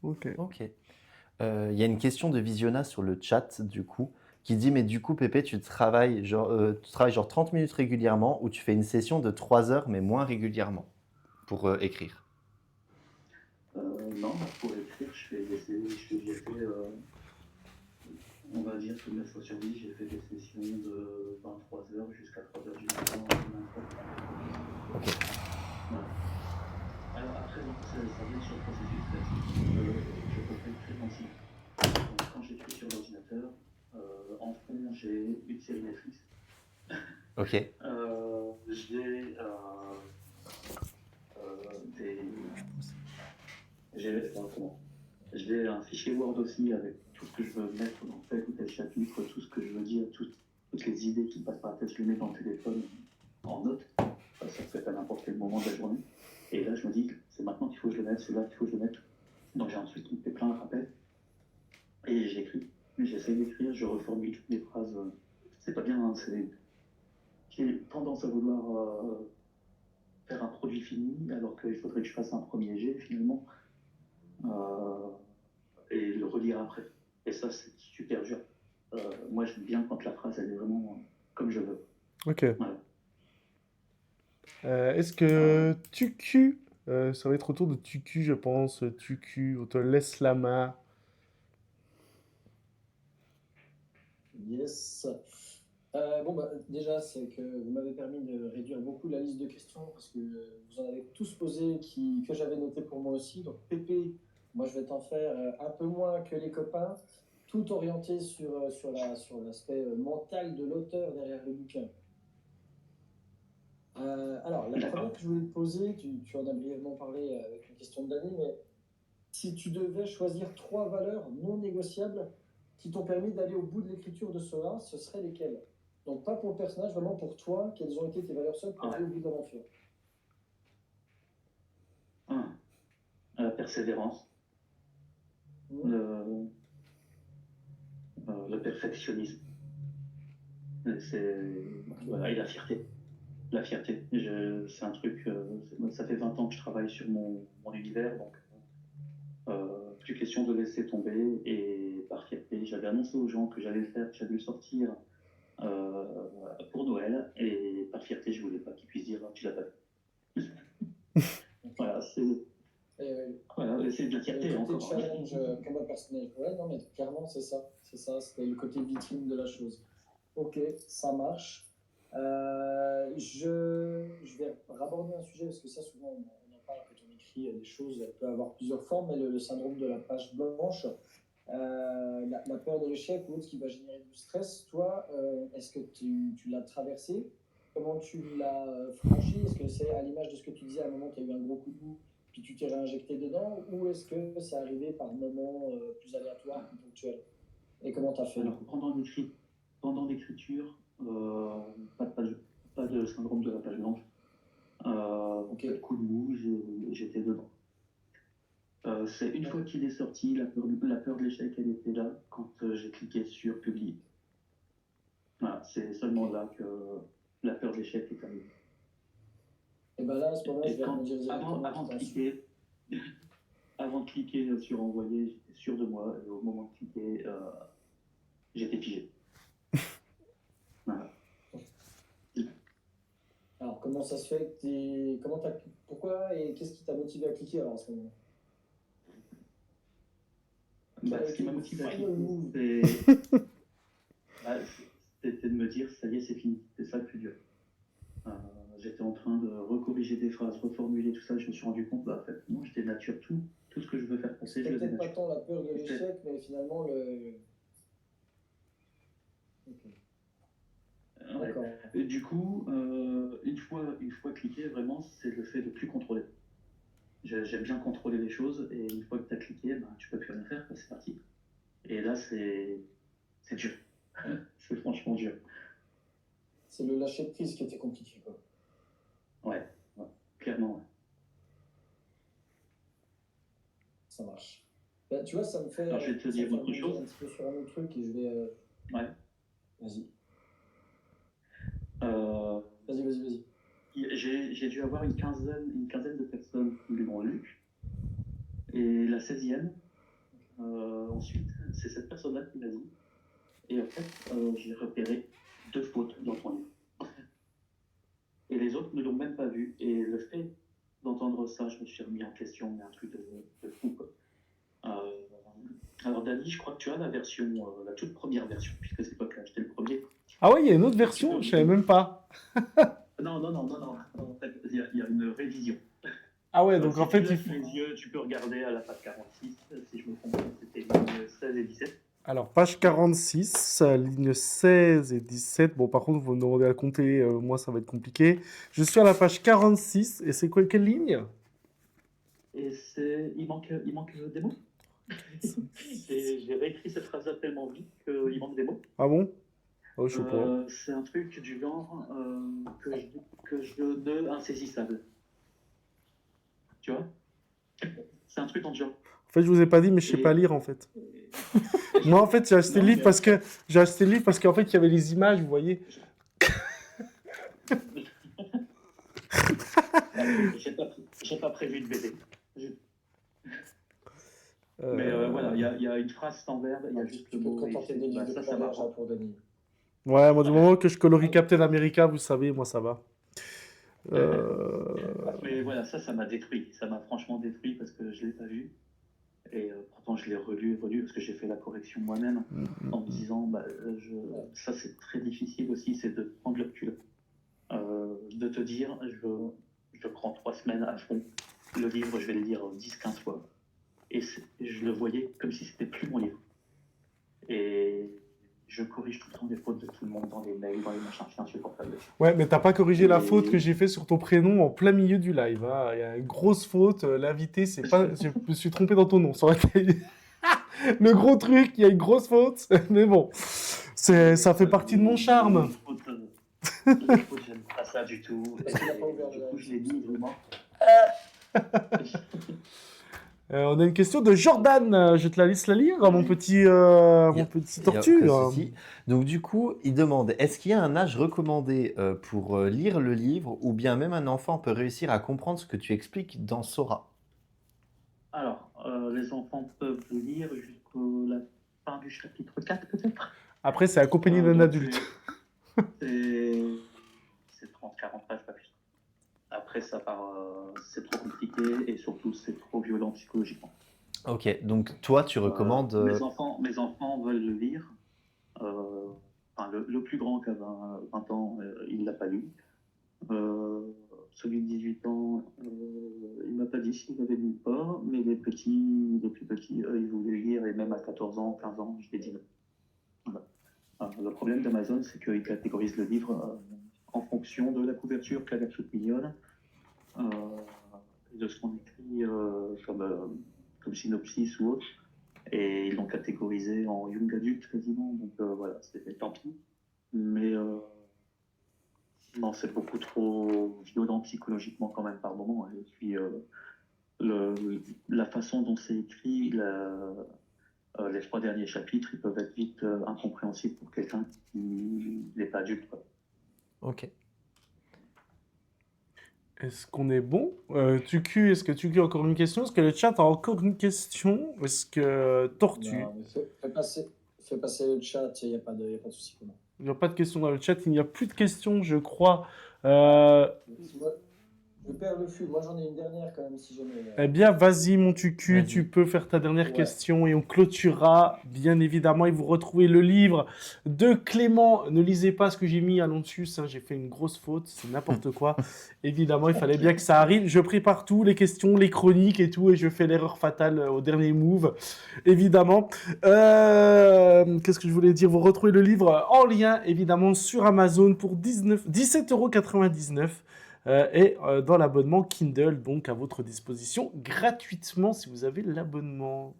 Ok. Ok. Il y a une question de Visiona sur le chat, du coup, qui dit, mais du coup, Pépé, tu travailles genre 30 minutes régulièrement ou tu fais une session de 3 heures, mais moins régulièrement pour écrire? Non, pour écrire, j'ai fait, on va dire que 9 fois sur 10, j'ai fait des sessions de 23 heures jusqu'à 3 heures du matin, même fois. Ok. Voilà. Alors après, non, ça vient sur le processus créatif. Je peux pas écrire en silence. Donc quand j'écris sur l'ordinateur, en fond, j'ai une série Netflix. Ok. J'ai des. Comment J'ai un fichier Word aussi avec tout ce que je veux mettre dans tel ou tel chapitre, tout ce que je veux dire, toutes les idées qui me passent par la tête, je les mets dans le téléphone en note. Ça peut être à n'importe quel moment de la journée. Et là, je me dis, c'est maintenant qu'il faut que je le mette, c'est là qu'il faut que je le mette. Donc j'ai un truc qui me fait plein de rappels. Et j'écris. J'essaie d'écrire, je reformule toutes mes phrases. C'est pas bien, hein, j'ai tendance à vouloir faire un produit fini, alors qu'il faudrait que je fasse un premier jet finalement, euh, et le relire après. Et ça, c'est super dur. Moi, j'aime bien quand la phrase, elle est vraiment comme je veux. Ok. Voilà. Est-ce que Tucu, ça va être autour de Tucu, je pense. Tucu, on te laisse la main. Yes. Bon, bah, déjà, c'est que vous m'avez permis de réduire beaucoup la liste de questions parce que vous en avez tous posé que j'avais noté pour moi aussi. Donc, Pépé, moi, je vais t'en faire un peu moins que les copains, tout orienté sur l'aspect mental de l'auteur derrière le bouquin. Alors, la première que je voulais te poser, tu en as brièvement parlé avec une question de Dany, mais si tu devais choisir 3 valeurs non négociables qui t'ont permis d'aller au bout de l'écriture de Sora, ce seraient lesquelles? Donc pas pour le personnage, vraiment pour toi, quelles ont été tes valeurs seules pour aller au bout de l'aventure? La persévérance, Hmm. le perfectionnisme, voilà, et la fierté. La fierté. C'est un truc, ça fait 20 ans que je travaille sur mon univers, donc Plus question de laisser tomber. Et par fierté, j'avais annoncé aux gens que j'allais le faire, que j'allais le sortir euh, pour Noël. Et par fierté, je voulais pas qu'ils puissent dire tu l'as pas fait. Voilà, c'est de la fierté Le côté encore. challenge combat personnel. Ouais, non, mais clairement, c'est ça. C'est ça, c'était le côté vitrine de la chose. Ok, ça marche. Je vais raborder un sujet parce que ça, souvent, on en parle quand on écrit des choses. Elle peut avoir plusieurs formes, mais le syndrome de la page blanche, la peur de l'échec ou autre qui va générer du stress. Toi, est-ce que tu l'as traversé? Comment tu l'as franchi? Est-ce que c'est à l'image de ce que tu disais à un moment, tu as eu un gros coup de mou, puis tu t'es réinjecté dedans, ou est-ce que c'est arrivé par moments plus aléatoires, plus ponctuels? Et comment tu as fait? Alors, pendant l'écriture, pas de syndrome de la page blanche. Ok. Coup de mou, j'étais dedans. C'est une fois qu'il est sorti, la peur de l'échec, elle était là quand j'ai cliqué sur publier. Voilà, c'est seulement là que la peur de l'échec est arrivée. Et bien là, à ce moment, je Et vais rebondir directement avant de sur ton cliquer, avant de cliquer sur envoyer, j'étais sûr de moi. Et au moment de cliquer, j'étais figé. Voilà. Alors, comment ça se fait que pourquoi et qu'est-ce qui t'a motivé à cliquer alors, à ce moment? Ce qui m'a motivé à cliquer, c'était de me dire, ça y est, c'est fini. C'est ça le plus dur. J'étais en train de recorriger des phrases, reformuler tout ça. Je me suis rendu compte, en fait, moi, je dénature tout ce que je veux faire passer, je le C'était peut-être pas dénature. tant la peur de l'échec, mais finalement le. Ok. Ouais. D'accord. Et du coup, une fois cliqué, vraiment, c'est le fait de plus contrôler. J'aime bien contrôler les choses, et une fois que tu as cliqué, ben, tu peux plus rien faire, c'est parti. Et là, c'est dur. C'est franchement dur. C'est le lâcher de prise qui était compliqué, quoi. Ouais, clairement. Ouais. Ça marche. Ben, tu vois, ça me fait. Alors, je vais te ça me dire fait autre rebondir chose. un petit peu sur un autre truc et je vais. Ouais. Vas-y. Euh, Vas-y. j'ai dû avoir une quinzaine de personnes qui l'ont lu. Et la 16e, ensuite, c'est cette personne-là qui l'a dit. Et en fait, j'ai repéré 2 fautes dans ton livre. Et les autres ne l'ont même pas vu. Et le fait d'entendre ça, je me suis remis en question, mais un truc de fou, quoi. Alors, Dani, je crois que tu as la version, la toute première version, puisque c'est toi qui as acheté le premier. Ah ouais, il y a une autre version, je savais même pas. Non. En fait, il y a une révision. Ah ouais, donc en fait, tu lèves les yeux, tu peux regarder à la page 46, si je me trompe pas, c'était ligne 16 et 17. Alors, page 46, ligne 16 et 17. Bon, par contre, vous me demandez à compter, moi, ça va être compliqué. Je suis à la page 46, et c'est quoi, quelle ligne? Et il manque des mots. Et j'ai réécrit cette phrase-là tellement vite qu'il manque des mots. Ah bon? Oh, je sais pas. C'est un truc du genre que je ne insaisissable. Tu vois? C'est un truc en genre. En fait, je vous ai pas dit, mais je sais Et- pas lire, en fait. Moi, en fait, j'ai acheté le livre parce qu'en fait, il y avait les images, vous voyez. J'ai pas prévu de BD. Euh, Mais voilà, il y a une phrase sans verbe, il y a juste Tu le peux te mot. contenter des livres de Ça couleur m'apprend. pour Denis. Ouais, moi, du moment que je colorie Captain America, vous savez, moi, ça va. Mais voilà, ça m'a détruit. Ça m'a franchement détruit parce que je l'ai pas vu. Et pourtant, je l'ai relu parce que j'ai fait la correction moi-même en me disant, ça c'est très difficile aussi, c'est de prendre le recul. De te dire, je prends 3 semaines à fond. Le livre, je vais le lire 10-15 fois. Et je le voyais comme si c'était plus mon livre. Et je corrige tout le temps les fautes de tout le monde dans les mails, dans les machins, c'est insupportable. Ouais, mais t'as pas corrigé la faute que j'ai fait sur ton prénom en plein milieu du live. Hein. Il y a une grosse faute. L'invité, c'est pas. Je me suis trompé dans ton nom. Ça aurait été le gros truc. Il y a une grosse faute. Mais bon, ça fait partie de mon charme. Les fautes, j'aime pas ça du tout. Parce qu'il a pas ouvert Du le coup, je l'ai dit vraiment. On a une question de Jordan. Je te la laisse la lire, mon petit tortue. Pas de souci. Donc du coup, il demande, est-ce qu'il y a un âge recommandé pour lire le livre ou bien même un enfant peut réussir à comprendre ce que tu expliques dans Sora? Alors, les enfants peuvent lire jusqu'à la fin du chapitre 4 peut-être. Après, c'est accompagné d'un Donc adulte. c'est 30-40 pages, pas plus. Après, ça part, c'est trop compliqué et surtout, c'est trop violent psychologiquement. Ok, donc toi, tu recommandes. Mes enfants veulent le lire. Euh, enfin, le plus grand qui a 20 ans, il ne l'a pas lu. Celui de 18 ans, il m'a pas dit s'il avait lu ou pas, mais les plus petits, ils voulaient lire, et même à 14 ans, 15 ans, je l'ai dit non. Voilà. Alors, le problème d'Amazon, c'est qu'ils catégorisent le livre en fonction de la couverture, qui a l'air toute mignonne, euh, et de ce qu'on écrit comme synopsis ou autre. Et ils l'ont catégorisé en young adulte quasiment, donc voilà, c'était tant pis. Mais non, c'est beaucoup trop violent psychologiquement quand même par moment. Et puis la façon dont c'est écrit, les 3 derniers chapitres, ils peuvent être vite incompréhensibles pour quelqu'un qui n'est pas adulte, quoi. Ok. Est-ce qu'on est bon? Tucu, est-ce que Tucu a encore une question? Est-ce que le chat a encore une question? Est-ce que Tortue? Non, mais fais passer le chat, il n'y a pas de souci pour moi. Il n'y a pas de questions dans le chat, il n'y a plus de questions, je crois. Moi, je perds le flux. Moi, j'en ai une dernière quand même, si jamais. Eh bien, vas-y, mon Tucu, Vas-y. tu peux faire ta dernière Ouais. question et on clôturera, bien évidemment. Et vous retrouvez le livre de Clément. Ne lisez pas ce que j'ai mis à Lontius, hein, j'ai fait une grosse faute, c'est n'importe quoi. Évidemment, il fallait bien que ça arrive. Je prépare tout, les questions, les chroniques et tout, et je fais l'erreur fatale au dernier move, évidemment. Qu'est-ce que je voulais dire? Vous retrouvez le livre en lien, évidemment, sur Amazon pour 17,99 €. Et dans l'abonnement Kindle, donc à votre disposition gratuitement si vous avez l'abonnement.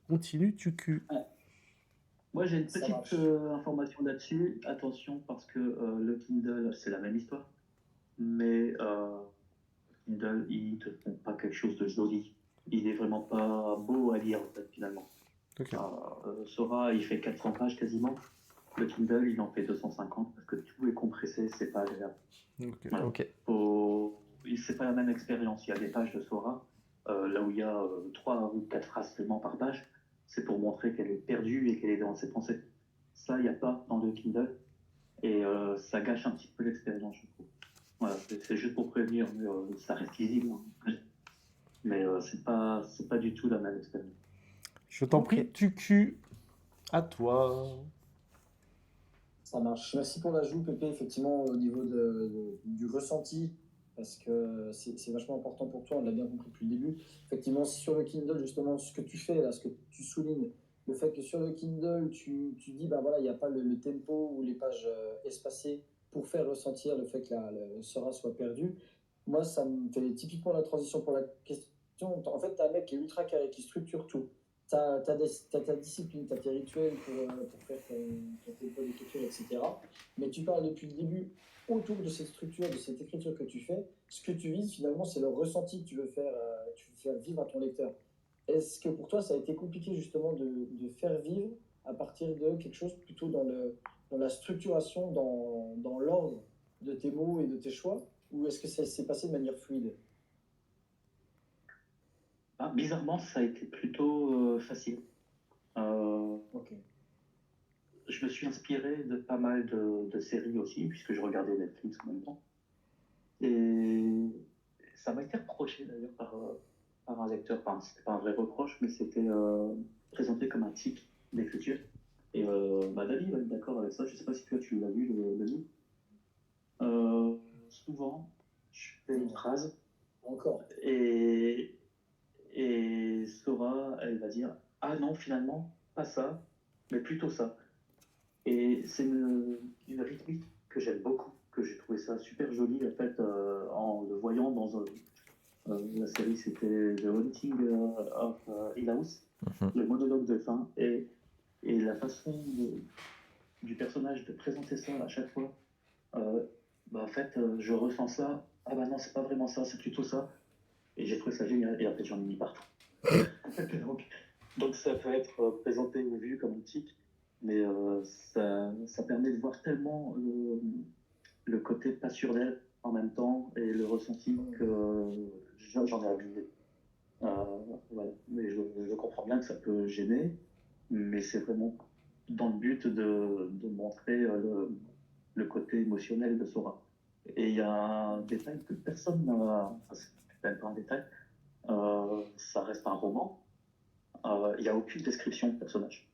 Continue, Tucu. Moi, j'ai une Ça petite marche. information là-dessus. Attention, parce que le Kindle, c'est la même histoire. Mais Kindle, il te font pas quelque chose de joli. Il est vraiment pas beau à lire, en fait, finalement. Ok. Sora, il fait 400 pages quasiment. Le Kindle, il en fait 250 parce que tout est compressé, c'est pas agréable. Ok. Voilà. Ok. C'est pas la même expérience. Il y a des pages de Sora, là où il y a 3 ou 4 phrases seulement par page, c'est pour montrer qu'elle est perdue et qu'elle est dans ses pensées. Ça, il n'y a pas dans le Kindle, et ça gâche un petit peu l'expérience, je trouve. Voilà, c'est juste pour prévenir, mais ça reste lisible, hein. Mais c'est pas du tout la même expérience. Je t'en Ok. prie, Tucu. À toi. Ça marche. Merci pour l'ajout, Pépé, effectivement, au niveau du ressenti, parce que c'est vachement important pour toi, on l'a bien compris depuis le début. Effectivement, sur le Kindle, justement, ce que tu fais là, ce que tu soulignes, le fait que sur le Kindle, tu dis, ben voilà, il n'y a pas le tempo ou les pages espacées pour faire ressentir le fait que le Sora soit perdu. Moi, ça me fait typiquement la transition pour la question. En fait, tu as un mec qui est ultra carré, qui structure tout. T'as ta discipline, t'as tes rituels pour faire ton tempo d'écriture, etc. Mais tu parles depuis le début autour de cette structure, de cette écriture que tu fais. Ce que tu vises finalement, c'est le ressenti que tu veux faire vivre à ton lecteur. Est-ce que pour toi, ça a été compliqué justement de faire vivre à partir de quelque chose plutôt dans la structuration, dans l'ordre de tes mots et de tes choix? Ou est-ce que ça s'est passé de manière fluide? Bizarrement, ça a été plutôt facile. Ok. Je me suis inspiré de pas mal de séries aussi, puisque je regardais Netflix en même temps. Et ça m'a été reproché d'ailleurs par un lecteur. Enfin, c'était pas un vrai reproche, mais c'était présenté comme un tic d'écriture. Et David va être d'accord avec ça. Je sais pas si toi tu l'as lu, le livre. Souvent, je fais une phrase Encore. et Sora, elle va dire: ah non, finalement, pas ça, mais plutôt ça. Et c'est une rythmique que j'aime beaucoup, que j'ai trouvé ça super joli en fait, en le voyant dans la série, c'était The Haunting of Hill House, Mhm. le monologue de fin, et la façon du personnage de présenter ça à chaque fois. En fait, je ressens ça, ah bah non, c'est pas vraiment ça, c'est plutôt ça, et j'ai trouvé ça génial, et en fait j'en ai mis partout. donc ça peut être présenté ou vu comme un tic, mais ça permet de voir tellement le côté passionnel en même temps et le ressenti que j'en ai abusé. voilà. Mais je comprends bien que ça peut gêner, mais c'est vraiment dans le but de montrer le côté émotionnel de Sora. Et il y a un détail que personne n'a. Enfin, c'est peut-être pas un détail, ça reste un roman. Il n'y a aucune description de personnage,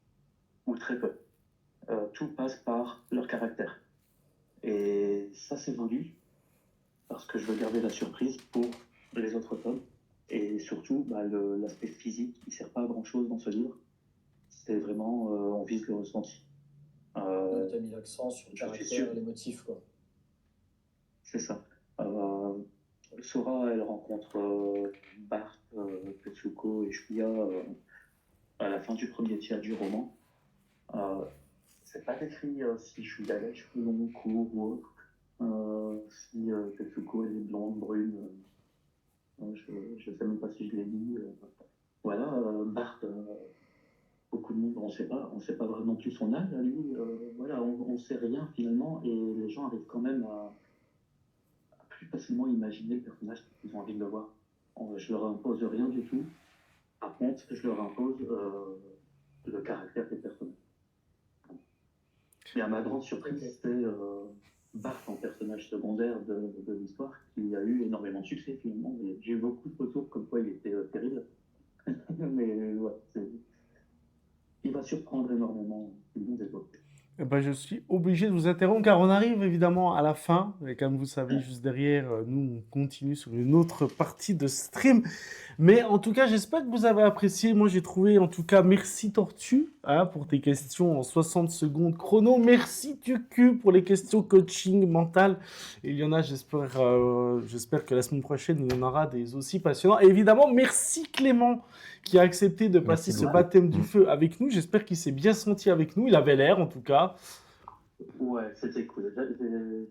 ou très peu. Tout passe par leur caractère. Et ça, c'est voulu, parce que je veux garder la surprise pour les autres tomes. Et surtout, l'aspect physique, il ne sert pas à grand-chose dans ce livre. C'est vraiment, on vise le ressenti. Tu as mis l'accent sur le je suis caractère, sûr. les motifs, quoi. C'est ça. Sora, elle rencontre Bart, Tetsuko et Shuya à la fin du premier tiers du roman. C'est pas décrit si Shuya a les cheveux longs, courts ou autre. Si Tetsuko elle est blonde, brune. Je sais même pas si je l'ai dit. Voilà, Bart, beaucoup de monde, on sait pas vraiment plus son âge à lui. Voilà, on sait rien finalement, et les gens arrivent quand même à plus facilement imaginer le personnage qu'ils ont envie de le voir. Je leur impose rien du tout. Par contre, je leur impose le caractère des personnages. Et à ma grande surprise, c'est Bart en personnage secondaire de l'histoire qui a eu énormément de succès finalement. Et j'ai eu beaucoup de retours comme quoi il était terrible. Mais ouais, il va surprendre énormément tout le monde et d'autres. Eh ben, je suis obligé de vous interrompre car on arrive évidemment à la fin. Et comme vous savez, juste derrière, nous, on continue sur une autre partie de stream. Mais en tout cas, j'espère que vous avez apprécié. Moi, j'ai trouvé, en tout cas, merci Tortue pour tes questions en 60 secondes chrono. Merci Tucu pour les questions coaching mental. Et il y en a, j'espère que la semaine prochaine, il y en aura des aussi passionnants. Et évidemment, merci Clément qui a accepté de passer ce beaucoup. baptême du feu avec nous. J'espère qu'il s'est bien senti avec nous. Il avait l'air, en tout cas. Ouais, c'était cool.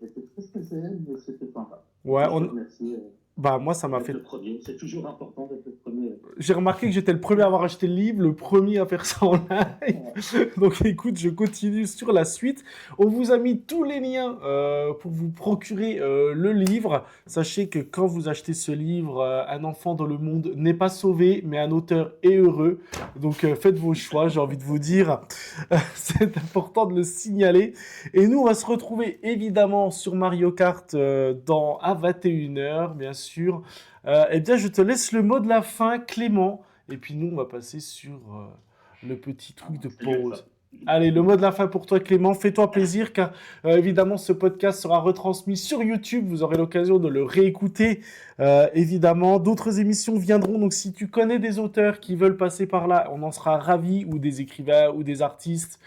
J'étais très stressé, mais c'était sympa. Ouais, Merci. Bah, moi, ça m'a fait... Le premier. C'est toujours important d'être le premier. J'ai remarqué que j'étais le premier à avoir acheté le livre, le premier à faire ça en live. Donc écoute, je continue sur la suite. On vous a mis tous les liens pour vous procurer le livre. Sachez que quand vous achetez ce livre, Un enfant dans le monde n'est pas sauvé, mais un auteur est heureux. Donc faites vos choix, j'ai envie de vous dire. C'est important de le signaler. Et nous, on va se retrouver évidemment sur Mario Kart à 21h, bien sûr. Eh bien, je te laisse le mot de la fin, Clément. Et puis nous, on va passer sur le petit truc de pause. Allez, le mot de la fin pour toi, Clément. Fais-toi plaisir, car évidemment, ce podcast sera retransmis sur YouTube. Vous aurez l'occasion de le réécouter. Évidemment, d'autres émissions viendront. Donc, si tu connais des auteurs qui veulent passer par là, on en sera ravis, ou des écrivains, ou des artistes,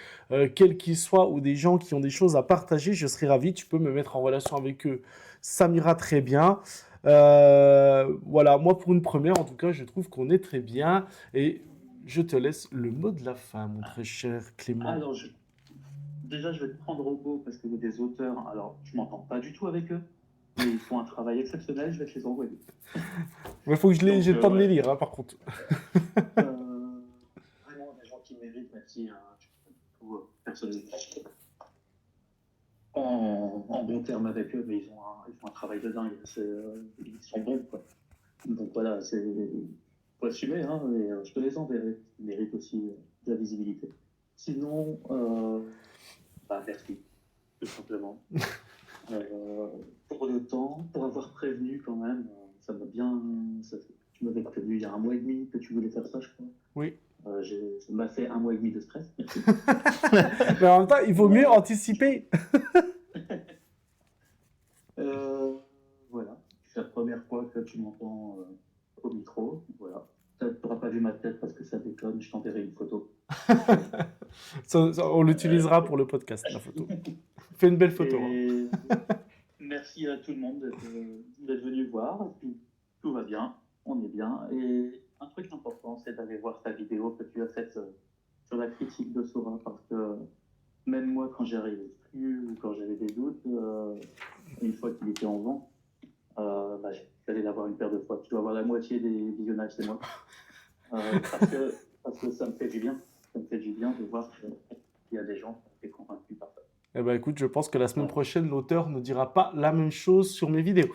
quels qu'ils soient, ou des gens qui ont des choses à partager, je serai ravi. Tu peux me mettre en relation avec eux. Ça m'ira très bien. Voilà, moi pour une première, en tout cas, je trouve qu'on est très bien. Et je te laisse le mot de la fin, mon très cher Clément. Alors, déjà, je vais te prendre au mot parce qu'il y a des auteurs. Alors, je m'entends pas du tout avec eux, mais ils font un travail exceptionnel. Je vais te les envoyer. Il faut que j'ai le temps de les lire, hein, par contre. Vraiment, des gens qui méritent, merci. Personne en bon terme avec eux, mais ils font un travail de dingue. Ils sont bons, quoi. Donc voilà, faut assumer, hein, mais je te les enverrai. Ils méritent aussi de la visibilité. Sinon, merci, tout simplement. Pour le temps, pour avoir prévenu quand même, ça m'a bien... Tu m'avais prévenu il y a 1 mois et demi que tu voulais faire ça, je crois. Oui. Ça m'a fait 1 mois et demi de stress. Mais en même temps, il vaut mieux anticiper. Voilà, c'est la première fois que tu m'entends au micro. Voilà. Tu n'auras pas vu ma tête parce que ça déconne, je t'enverrai une photo. On l'utilisera pour le podcast, la photo. Fais une belle photo. Merci à tout le monde d'être venu voir. Et puis, tout va bien, on est bien. Et un truc important, c'est d'aller voir ta vidéo que tu as faite sur la critique de Sora, parce que même moi, quand j'y arrivais plus ou quand j'avais des doutes, une fois qu'il était en vent, j'allais l'avoir une paire de fois. Tu dois avoir la moitié des visionnages, c'est moi. Parce que ça me fait du bien. Ça me fait du bien de voir qu'il y a des gens qui ont été convaincus par ça. Eh ben, écoute, je pense que la semaine prochaine, l'auteur ne dira pas la même chose sur mes vidéos.